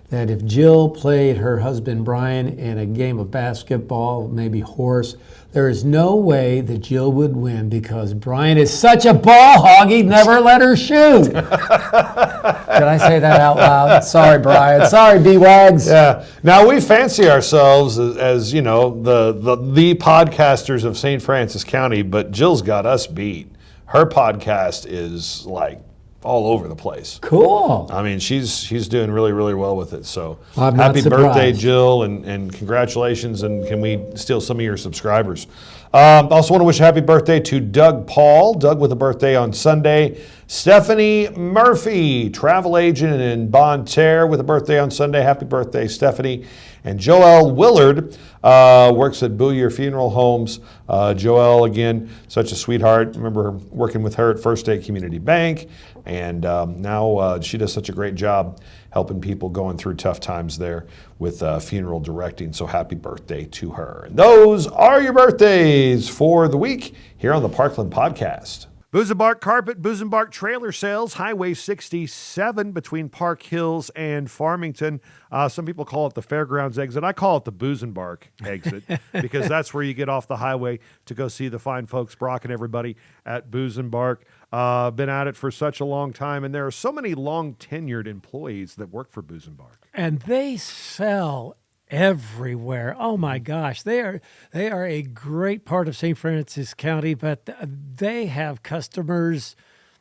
that if Jill played her husband Brian in a game of basketball, maybe horse, there is no way that Jill would win because Brian is such a ball hog, he'd never let her shoot. Did I say that out loud? Sorry, Brian. Sorry, B-Wags. Yeah. Now, we fancy ourselves as you know, the podcasters of St. Francis County, but Jill's got us beat. Her podcast is like all over the place. Cool. I mean, she's doing really, really well with it. So I'm happy not birthday, surprised. Jill, and congratulations. And can we steal some of your subscribers? Also want to wish a happy birthday to Doug Paul. Doug with a birthday on Sunday. Stephanie Murphy, travel agent in Bonne Terre, with a birthday on Sunday. Happy birthday, Stephanie. And Joelle Willard works at Booyer Funeral Homes. Joelle, again, such a sweetheart. Remember working with her at First State Community Bank. And now she does such a great job helping people going through tough times there with funeral directing. So happy birthday to her. And those are your birthdays for the week here on the Parkland Podcast. Booz and Bark Carpet, Booz and Bark Trailer Sales, Highway 67 between Park Hills and Farmington. Some people call it the Fairgrounds exit. I call it the Booz and Bark exit because that's where you get off the highway to go see the fine folks, Brock and everybody at Booz and Bark. Been at it for such a long time, and there are so many long-tenured employees that work for Booz and Bark. And they sell everywhere. Oh my gosh, they are a great part of St. Francis County, but they have customers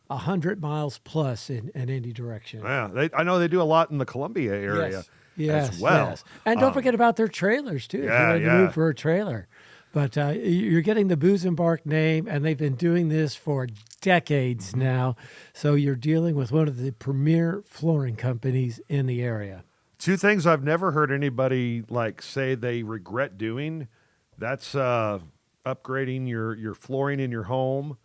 100 miles plus in any direction. Yeah, I know they do a lot in the Columbia area as well. Yes. And don't forget about their trailers too. If you're in the mood for a trailer. But you're getting the Booz and Bark name, and they've been doing this for decades now. So you're dealing with one of the premier flooring companies in the area. 2 things I've never heard anybody say they regret doing. That's upgrading your flooring in your home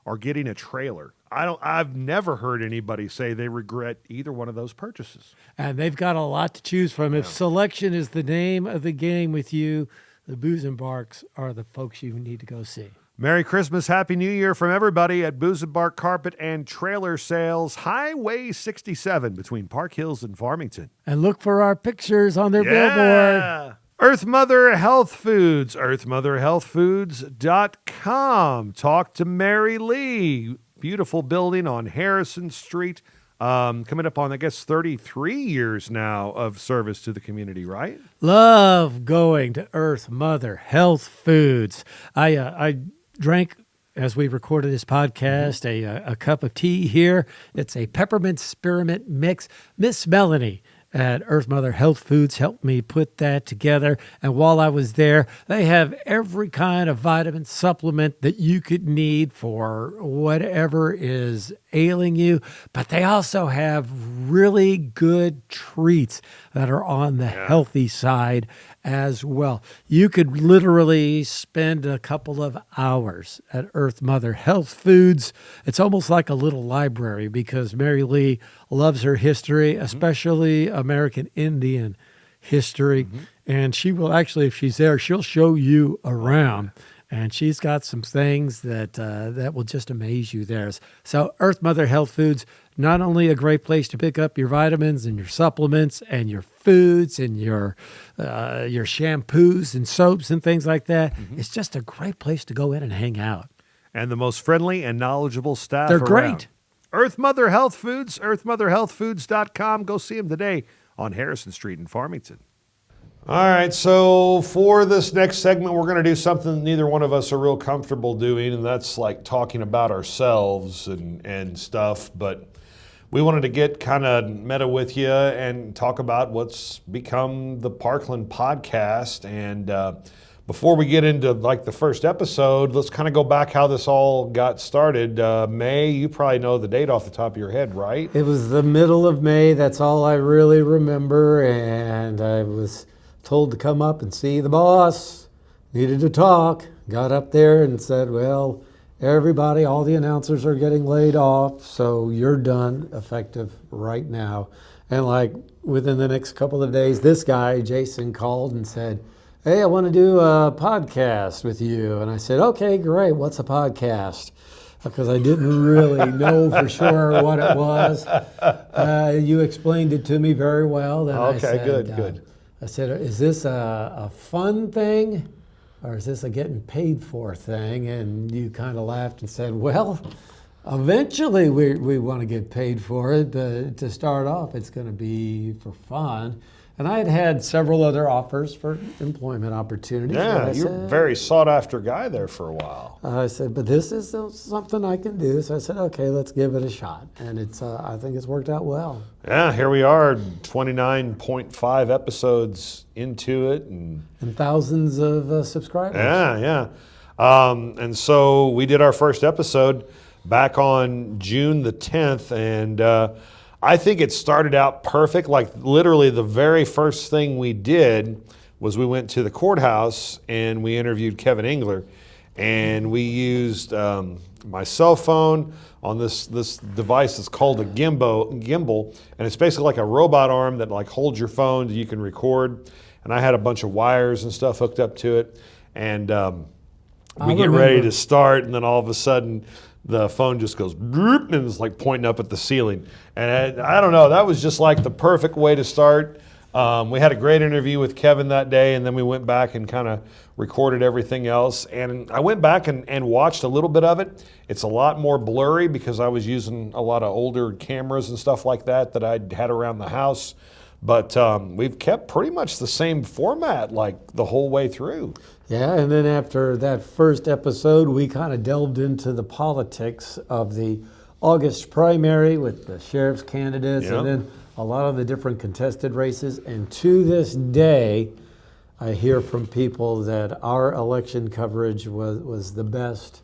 or getting a trailer. I've never heard anybody say they regret either one of those purchases. And they've got a lot to choose from. If selection is the name of the game with you, the Booz and Barks are the folks you need to go see. Merry Christmas, Happy New Year from everybody at Booz and Bark Carpet and Trailer Sales, Highway 67 between Park Hills and Farmington. And look for our pictures on their billboard. Earth Mother Health Foods, earthmotherhealthfoods.com. Talk to Mary Lee. Beautiful building on Harrison Street. coming up on, I guess, 33 years now of service to the community, right? Love going to Earth Mother Health Foods. I drank, as we recorded this podcast, a cup of tea here. It's a peppermint spearmint mix. Miss Melanie at Earth Mother Health Foods helped me put that together. And while I was there, they have every kind of vitamin supplement that you could need for whatever is ailing you. But they also have really good treats that are on the healthy side as well. You could literally spend a couple of hours at Earth Mother Health Foods. It's almost like a little library because Mary Lee loves her history, especially American Indian history. And she will actually, if she's there, she'll show you around. And she's got some things that will just amaze you there. So Earth Mother Health Foods, not only a great place to pick up your vitamins and your supplements and your foods and your shampoos and soaps and things like that. It's just a great place to go in and hang out. And the most friendly and knowledgeable staff They're around. great. Earth Mother Health Foods, earthmotherhealthfoods.com. Go see them today on Harrison Street in Farmington. All right, so for this next segment, we're going to do something neither one of us are real comfortable doing, and that's like talking about ourselves and stuff. But we wanted to get kind of meta with you and talk about what's become the Parkland Podcast. And before we get into like the first episode, let's kind of go back how this all got started. May, you probably know the date off the top of your head, right? It was the middle of May. That's all I really remember. And I was told to come up and see the boss. Needed to talk. Got up there and said, well, everybody, all the announcers are getting laid off, so you're done, effective right now. And like within the next couple of days, this guy, Jason, called and said, hey, I want to do a podcast with you. And I said, okay, great. What's a podcast? Because I didn't really know for sure what it was. You explained it to me very well. Then Okay, I said, good. I said, is this a fun thing or is this a getting paid for thing? And you kind of laughed and said, well, eventually we want to get paid for it, but to start off, it's going to be for fun. And I had had several other offers for employment opportunities. Yeah, you're a very sought-after guy there for a while. I said, but this is something I can do. So I said, okay, let's give it a shot. And it's I think it's worked out well. Yeah, here we are, 29.5 episodes into it. And thousands of subscribers. Yeah. And so we did our first episode back on June the 10th, and I think it started out perfect. Like literally the very first thing we did was we went to the courthouse and we interviewed Kevin Engler, and we used my cell phone on this device that's called a gimbal, and it's basically like a robot arm that like holds your phone so you can record. And I had a bunch of wires and stuff hooked up to it, and we get ready to start, and then all of a sudden the phone just goes bloop, and it's like pointing up at the ceiling. And I don't know, that was just like the perfect way to start. We had a great interview with Kevin that day, and then we went back and kind of recorded everything else. And I went back and watched a little bit of it. It's a lot more blurry because I was using a lot of older cameras and stuff like that I'd had around the house. But we've kept pretty much the same format like the whole way through. Yeah, and then after that first episode, we kind of delved into the politics of the August primary with the sheriff's candidates, and then a lot of the different contested races. And to this day, I hear from people that our election coverage was the best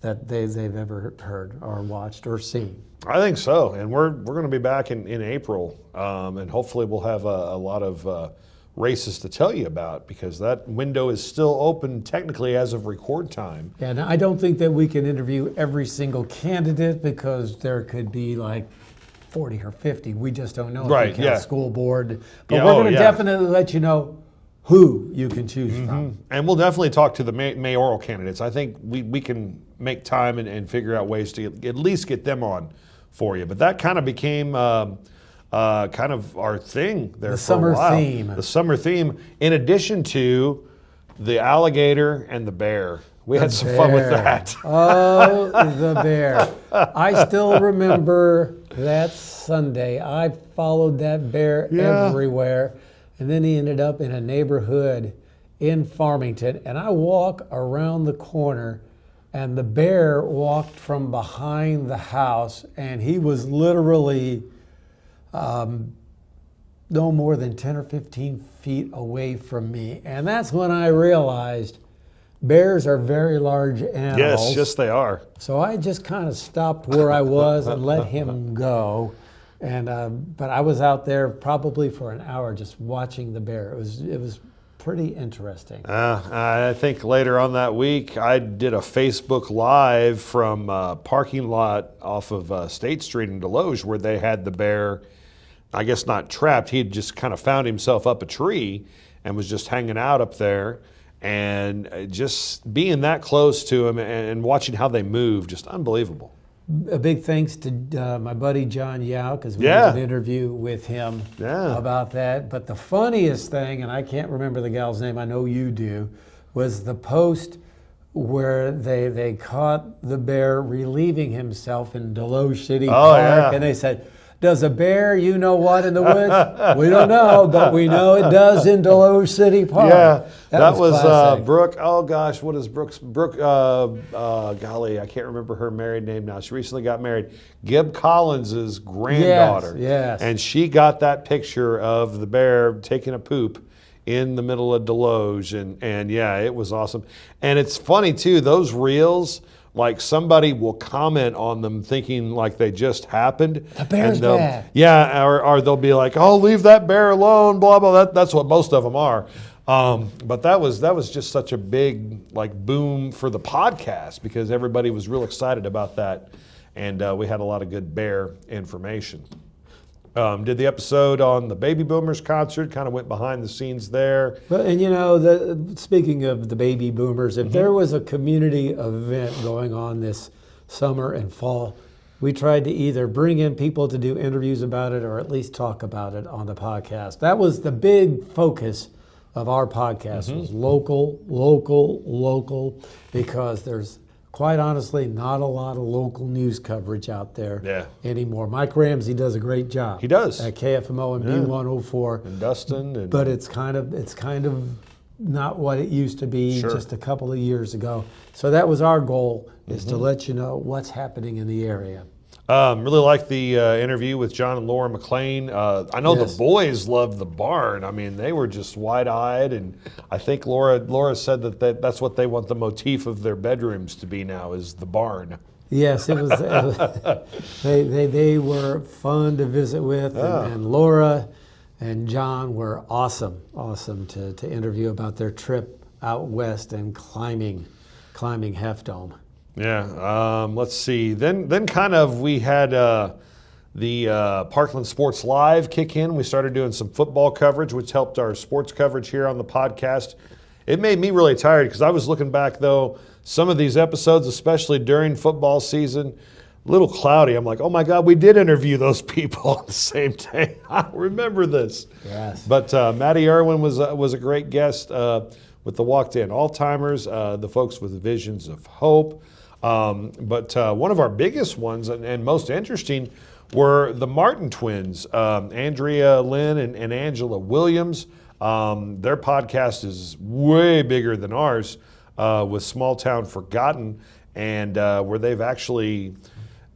that they've ever heard or watched or seen. I think so, and we're going to be back in April, and hopefully we'll have a lot of races to tell you about, because that window is still open technically as of record time. Yeah, now I don't think that we can interview every single candidate because there could be like 40 or 50. We just don't know. Right, if we count school board. But Yeah, we're going to yeah. definitely let you know who you can choose from. And we'll definitely talk to the mayoral candidates. I think we can make time and figure out ways to at least get them on for you. But that kind of became kind of our thing there for a while. The summer theme, in addition to the alligator and the bear. We had some fun with that. Oh, the bear. I still remember that Sunday. I followed that bear everywhere. And then he ended up in a neighborhood in Farmington. And I walk around the corner, and the bear walked from behind the house, and he was literally no more than 10 or 15 feet away from me. And that's when I realized bears are very large animals. Yes, they are. So I just kind of stopped where I was and let him go. And but I was out there probably for an hour just watching the bear. It was pretty interesting. I think later on that week, I did a Facebook Live from a parking lot off of State Street in Deloge where they had the bear, I guess not trapped. He'd just kind of found himself up a tree and was just hanging out up there. And just being that close to him and watching how they move, just unbelievable. A big thanks to my buddy John Yao, because we did an interview with him about that. But the funniest thing, and I can't remember the gal's name, I know you do, was the post where they caught the bear relieving himself in Deloge City Park. And they said, does a bear, you know what, in the woods? We don't know, but we know it does in Deloge City Park. Yeah, that was classic. Brooke. Oh gosh, what is Brooke? Golly, I can't remember her married name now. She recently got married. Gib Collins' granddaughter. Yes. And she got that picture of the bear taking a poop in the middle of Deloge, and yeah, it was awesome. And it's funny too, those reels, like somebody will comment on them thinking like they just happened. The bear's bad. Yeah, or they'll be like, oh, leave that bear alone, blah, blah. That's what most of them are. But that was just such a big like boom for the podcast because everybody was real excited about that. And we had a lot of good bear information. Did the episode on the Baby Boomers concert, kind of went behind the scenes there. But, and you know, speaking of the Baby Boomers, if there was a community event going on this summer and fall, we tried to either bring in people to do interviews about it or at least talk about it on the podcast. That was the big focus of our podcast, was local, because there's quite honestly not a lot of local news coverage out there anymore. Mike Ramsey does a great job. He does. At KFMO and B104. And Dustin. But it's kind of not what it used to be just a couple of years ago. So that was our goal, is to let you know what's happening in the area. Really liked the interview with John and Laura McLean. I know the boys loved the barn. I mean, they were just wide-eyed, and I think Laura said that's what they want the motif of their bedrooms to be now, is the barn. Yes, it was. They were fun to visit with, and Laura and John were awesome to interview about their trip out west and climbing Half Dome. Yeah, let's see. Then kind of we had the Parkland Sports Live kick in. We started doing some football coverage, which helped our sports coverage here on the podcast. It made me really tired because I was looking back, though, some of these episodes, especially during football season, a little cloudy. I'm like, oh my God, we did interview those people on the same day. I remember this. Yes. But Maddie Irwin was a great guest with the Walked In Alzheimer's, the folks with Visions of Hope. But one of our biggest ones and most interesting were the Martin twins, Andrea Lynn and Angela Williams. Their podcast is way bigger than ours, with Small Town Forgotten, and where they've actually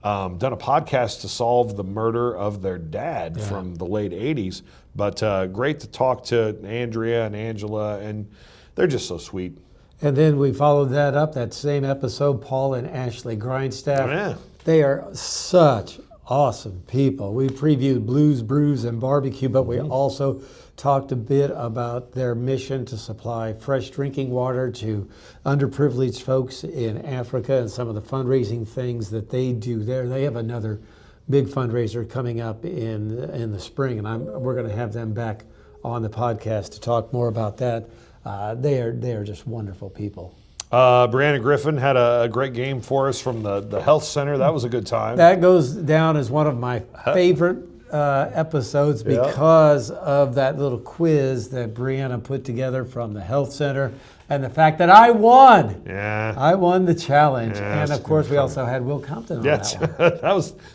done a podcast to solve the murder of their dad from the late 80s. But great to talk to Andrea and Angela, and they're just so sweet. And then we followed that up, that same episode, Paul and Ashley Grindstaff. Yeah. They are such awesome people. We previewed Blues, Brews, and Barbecue, but we also talked a bit about their mission to supply fresh drinking water to underprivileged folks in Africa and some of the fundraising things that they do there. They have another big fundraiser coming up in the spring, and we're going to have them back on the podcast to talk more about that. They are just wonderful people. Brianna Griffin had a great game for us from the health center. That was a good time. That goes down as one of my favorite episodes because of that little quiz that Brianna put together from the health center. And the fact that I won. Yeah. I won the challenge. Yeah, And of course, we also had Will Compton on that one.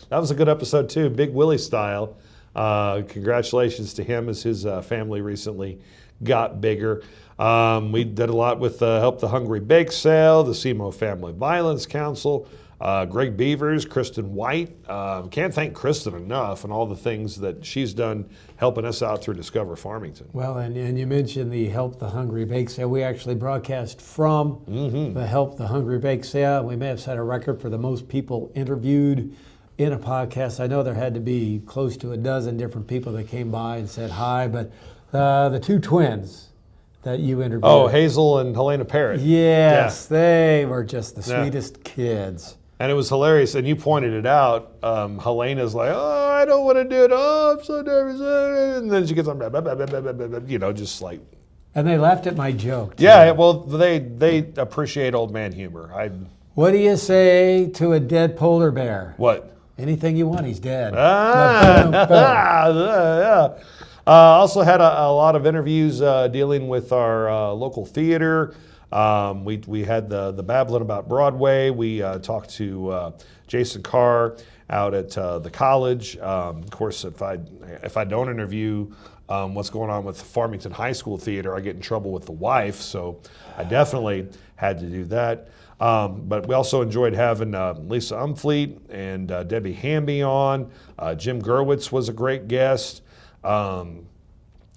that was a good episode too, Big Willie style. Congratulations to him as his family recently got bigger. We did a lot with Help the Hungry Bake Sale, the SEMO Family Violence Council, Greg Beavers, Kristen White. Can't thank Kristen enough and all the things that she's done helping us out through Discover Farmington. Well, and you mentioned the Help the Hungry Bake Sale. We actually broadcast from the Help the Hungry Bake Sale. We may have set a record for the most people interviewed in a podcast. I know there had to be close to a dozen different people that came by and said hi, but the two twins that you interviewed. Oh, Hazel and Helena Parrott. Yes, they were just the sweetest kids. And it was hilarious. And you pointed it out. Helena's like, oh, I don't want to do it. Oh, I'm so nervous. And then she gets on, just like. And they laughed at my joke, too. Yeah, well, they appreciate old man humor. What do you say to a dead polar bear? What? Anything you want, he's dead. Yeah. Also had a lot of interviews dealing with our local theater. We had the Babbling About Broadway. We talked to Jason Carr out at the college. Of course, if I don't interview what's going on with the Farmington High School Theater, I get in trouble with the wife. So I definitely had to do that. But we also enjoyed having Lisa Umfleet and Debbie Hamby on. Jim Gerwitz was a great guest.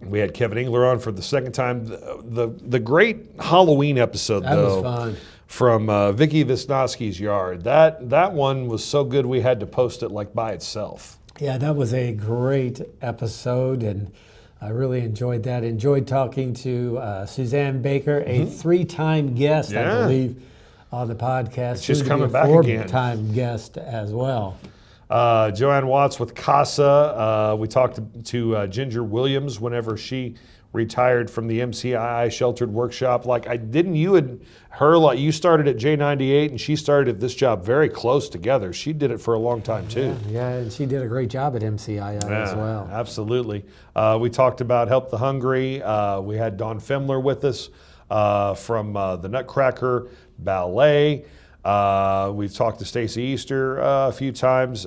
We had Kevin Engler on for the second time. The great Halloween episode, that was fun. From Vicky Wisnowski's yard. That one was so good we had to post it like by itself. Yeah, that was a great episode, and I really enjoyed that. Enjoyed talking to Suzanne Baker, a 3-time guest, I believe, on the podcast. She's coming back again. 4-time guest as well. Joanne Watts with CASA. We talked to Ginger Williams whenever she retired from the MCII Sheltered Workshop. You started at J98 and she started at this job very close together. She did it for a long time too. Yeah, and she did a great job at MCII as well. Absolutely. We talked about Help the Hungry. We had Dawn Fimler with us from the Nutcracker Ballet. We've talked to Stacey Easter a few times,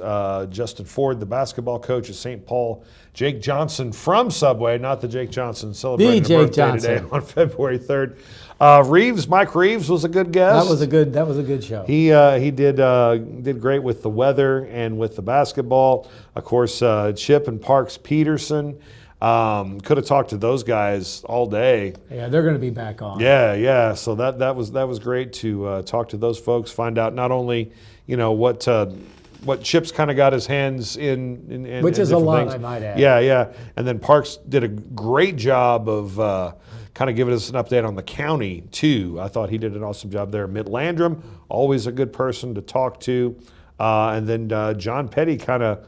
Justin Ford, the basketball coach at St. Paul, Jake Johnson from Subway, not the Jake Johnson celebrating a birthday today on February 3rd. Mike Reeves was a good guest. That was a good show. He did great with the weather and with the basketball. Of course, Chip and Parks Peterson. Could have talked to those guys all day. Yeah, they're going to be back on. Yeah. So that was great to talk to those folks, find out not only what Chip's kind of got his hands in which is a lot, things. I might add. Yeah. And then Parks did a great job of kind of giving us an update on the county too. I thought he did an awesome job there. Mitt Landrum, always a good person to talk to, and then John Petty kind of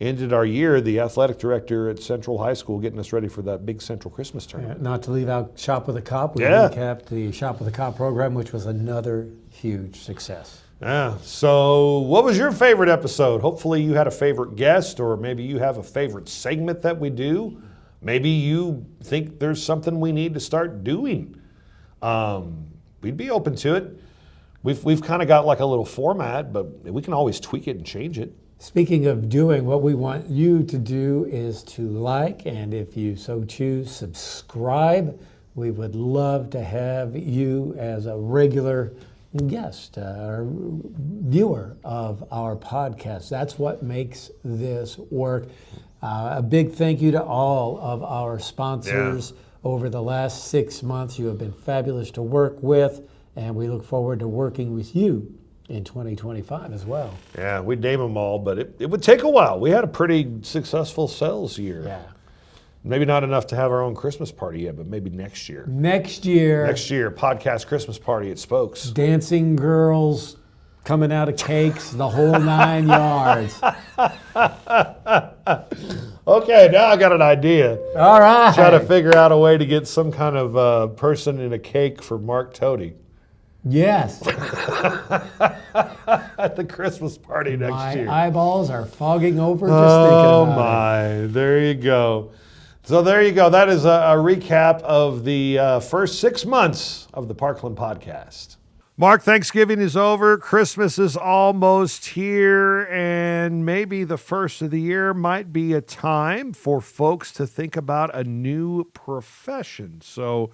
ended our year, the athletic director at Central High School, getting us ready for that big Central Christmas tournament. Not to leave out Shop with a Cop. We recapped the Shop with a Cop program, which was another huge success. Yeah. So what was your favorite episode? Hopefully you had a favorite guest, or maybe you have a favorite segment that we do. Maybe you think there's something we need to start doing. We'd be open to it. We've kind of got like a little format, but we can always tweak it and change it. Speaking of doing, what we want you to do is to like, and if you so choose, subscribe. We would love to have you as a regular guest or viewer of our podcast. That's what makes this work. A big thank you to all of our sponsors over the last 6 months. You have been fabulous to work with, and we look forward to working with you in 2025 as well. Yeah, we'd name them all, but it would take a while. We had a pretty successful sales year. Yeah. Maybe not enough to have our own Christmas party yet, but maybe next year. Next year, podcast Christmas party at Spokes. Dancing girls coming out of cakes, the whole 9 yards. Okay, now I got an idea. All right. Try to figure out a way to get some kind of person in a cake for Mark Totally. Yes. At the Christmas party next year. My eyeballs are fogging over just thinking about it. Oh my, there you go. So there you go. That is a recap of the first 6 months of the Parkland Podcast. Mark, Thanksgiving is over. Christmas is almost here, and maybe the first of the year might be a time for folks to think about a new profession. So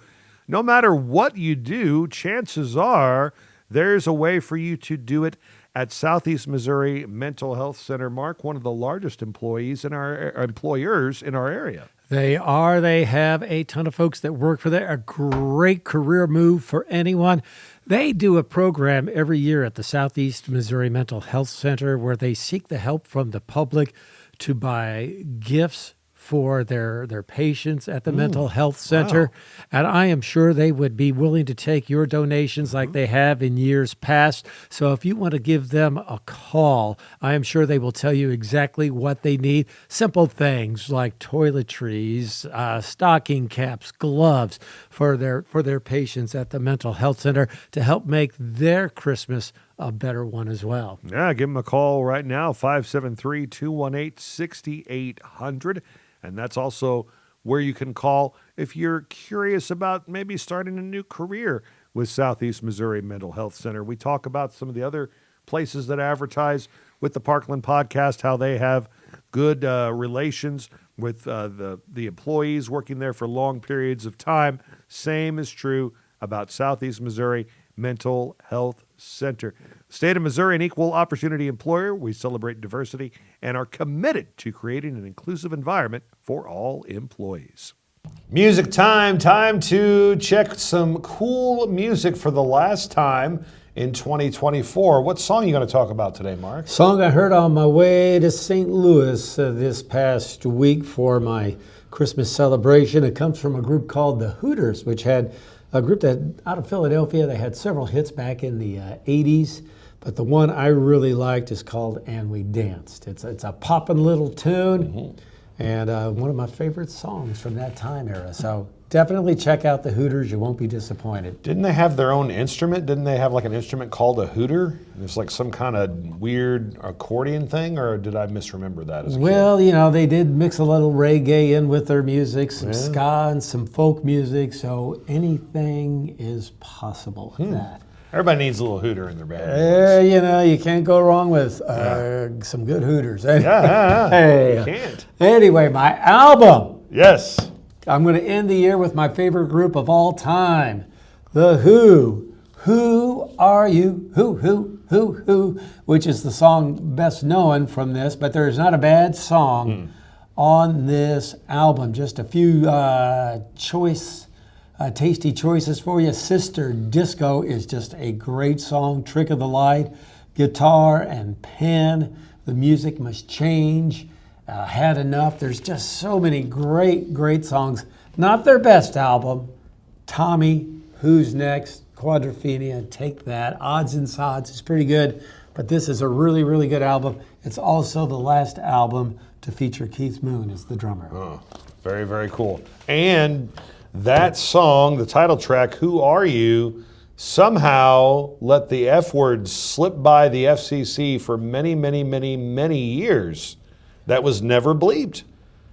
no matter what you do, chances are there's a way for you to do it at Southeast Missouri Mental Health Center. Mark, one of the largest employers in our area. They are. They have a ton of folks that work for there. A great career move for anyone. They do a program every year at the Southeast Missouri Mental Health Center where they seek the help from the public to buy gifts for their patients at the mental health center. Wow. And I am sure they would be willing to take your donations like they have in years past. So if you want to give them a call, I am sure they will tell you exactly what they need. Simple things like toiletries, stocking caps, gloves for their patients at the mental health center to help make their Christmas a better one as well. Yeah, give them a call right now, 573-218-6800. And that's also where you can call if you're curious about maybe starting a new career with Southeast Missouri Mental Health Center. We talk about some of the other places that advertise with the Parkland Podcast, how they have good relations with the employees working there for long periods of time. Same is true about Southeast Missouri Mental Health Center. State of Missouri, an equal opportunity employer. We celebrate diversity and are committed to creating an inclusive environment for all employees. Music time. Time to check some cool music for the last time in 2024. What song are you going to talk about today, Mark? Song I heard on my way to St. Louis this past week for my Christmas celebration. It comes from a group called the Hooters, which had a group that out of Philadelphia. They had several hits back in the 80s. But the one I really liked is called And We Danced. It's a poppin' little tune and one of my favorite songs from that time era. So definitely check out the Hooters. You won't be disappointed. Didn't they have their own instrument? Didn't they have like an instrument called a hooter? It's like some kind of weird accordion thing, or did I misremember that as a Well, kid? you know, they did mix a little reggae in with their music, some ska and some folk music, so anything is possible with that. Everybody needs a little hooter in their band. You know, you can't go wrong with some good Hooters. Yeah. Hey. You can't. Anyway, my album. Yes. I'm going to end the year with my favorite group of all time, The Who. Who Are You? Who, which is the song best known from this, but there's not a bad song on this album. Just a few tasty choices for you. Sister Disco is just a great song. Trick of the Light, Guitar and Pen, The Music Must Change, Had Enough. There's just so many great songs. Not their best album. Tommy, Who's Next, Quadrophenia, Take That, Odds and Sods is pretty good, but this is a really good album. It's also the last album to feature Keith Moon as the drummer. Oh, very cool. And that song, the title track, Who Are You, somehow let the F word slip by the FCC for many years. That was never bleeped.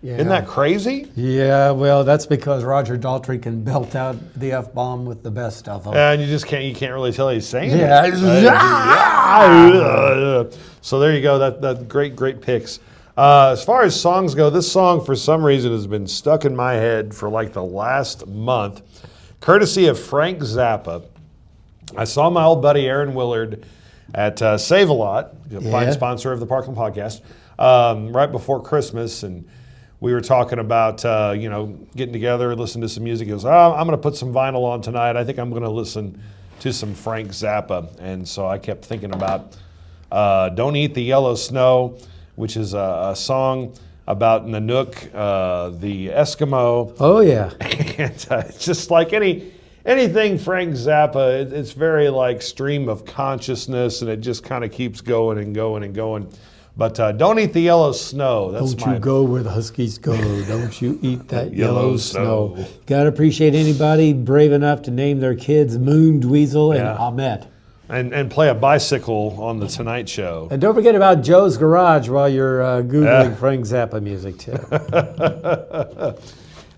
Yeah. Isn't that crazy? Yeah, well, that's because Roger Daltrey can belt out the F-bomb with the best of them. And you can't really tell he's saying it. Yeah. So there you go. That great picks. As far as songs go, this song for some reason has been stuck in my head for like the last month, courtesy of Frank Zappa. I saw my old buddy Aaron Willard at Save-A-Lot, a fine sponsor of the Parkland Podcast, right before Christmas, and we were talking about getting together and listening to some music. He goes, I'm going to put some vinyl on tonight. I think I'm going to listen to some Frank Zappa. And so I kept thinking about Don't Eat the Yellow Snow, which is a song about Nanook, the Eskimo. Oh, yeah. And it's just like anything Frank Zappa, it's very like stream of consciousness, and it just kind of keeps going and going and going. But Don't Eat the Yellow Snow. Don't you go where the Huskies go. Don't you eat that yellow snow. Got to appreciate anybody brave enough to name their kids Moon, Dweezil, and Ahmet. And play a bicycle on the Tonight Show. And don't forget about Joe's Garage while you're Googling Frank Zappa music, too.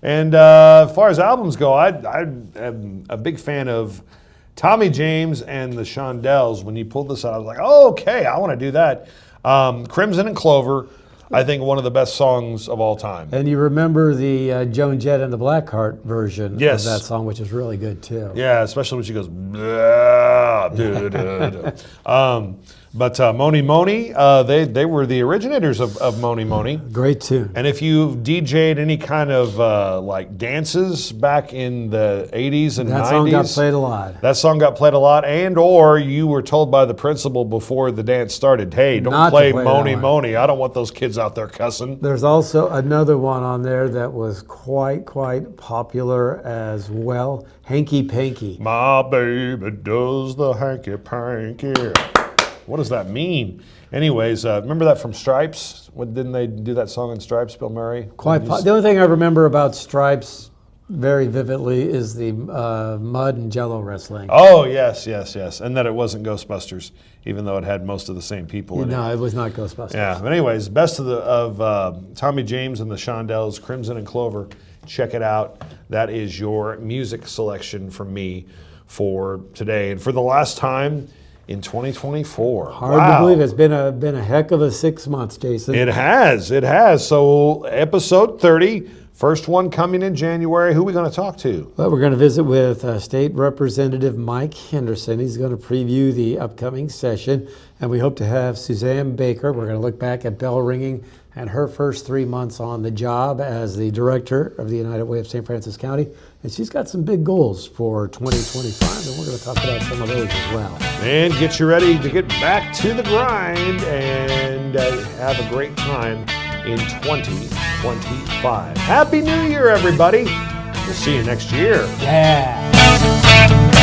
And as far as albums go, I am a big fan of Tommy James and the Shondells. When you pulled this out, I was like, oh, okay, I want to do that. Crimson and Clover, I think one of the best songs of all time. And you remember the Joan Jett and the Blackheart version of that song, which is really good too. Yeah, especially when she goes, blah, duh, duh, duh. But Moni Moni, they were the originators of Moni Moni. Great tune. And if you DJ'd any kind of like dances back in the 80s and 90s. That song got played a lot. That song got played a lot, and or you were told by the principal before the dance started, hey, don't play Moni Moni. I don't want those kids out there cussing. There's also another one on there that was quite popular as well, Hanky Panky. My baby does the hanky panky. What does that mean? Anyways, remember that from Stripes? Didn't they do that song in Stripes, Bill Murray? The only thing I remember about Stripes very vividly is the mud and jello wrestling. Oh, yes. And that it wasn't Ghostbusters, even though it had most of the same people in it. No, it was not Ghostbusters. Yeah, but anyways, best of Tommy James and the Shondells, Crimson and Clover. Check it out. That is your music selection from me for today. And for the last time in 2024. Hard to believe. It's been a heck of a 6 months, Jason. It has. So episode 30, first one coming in January. Who are we going to talk to? Well, we're going to visit with State Representative Mike Henderson. He's going to preview the upcoming session, and we hope to have Suzanne Baker. We're going to look back at bell ringing and her first 3 months on the job as the director of the United Way of St. Francis County. And she's got some big goals for 2025, and we're going to talk about some of those as well. And get you ready to get back to the grind and have a great time in 2025. Happy New Year, everybody. We'll see you next year. Yeah.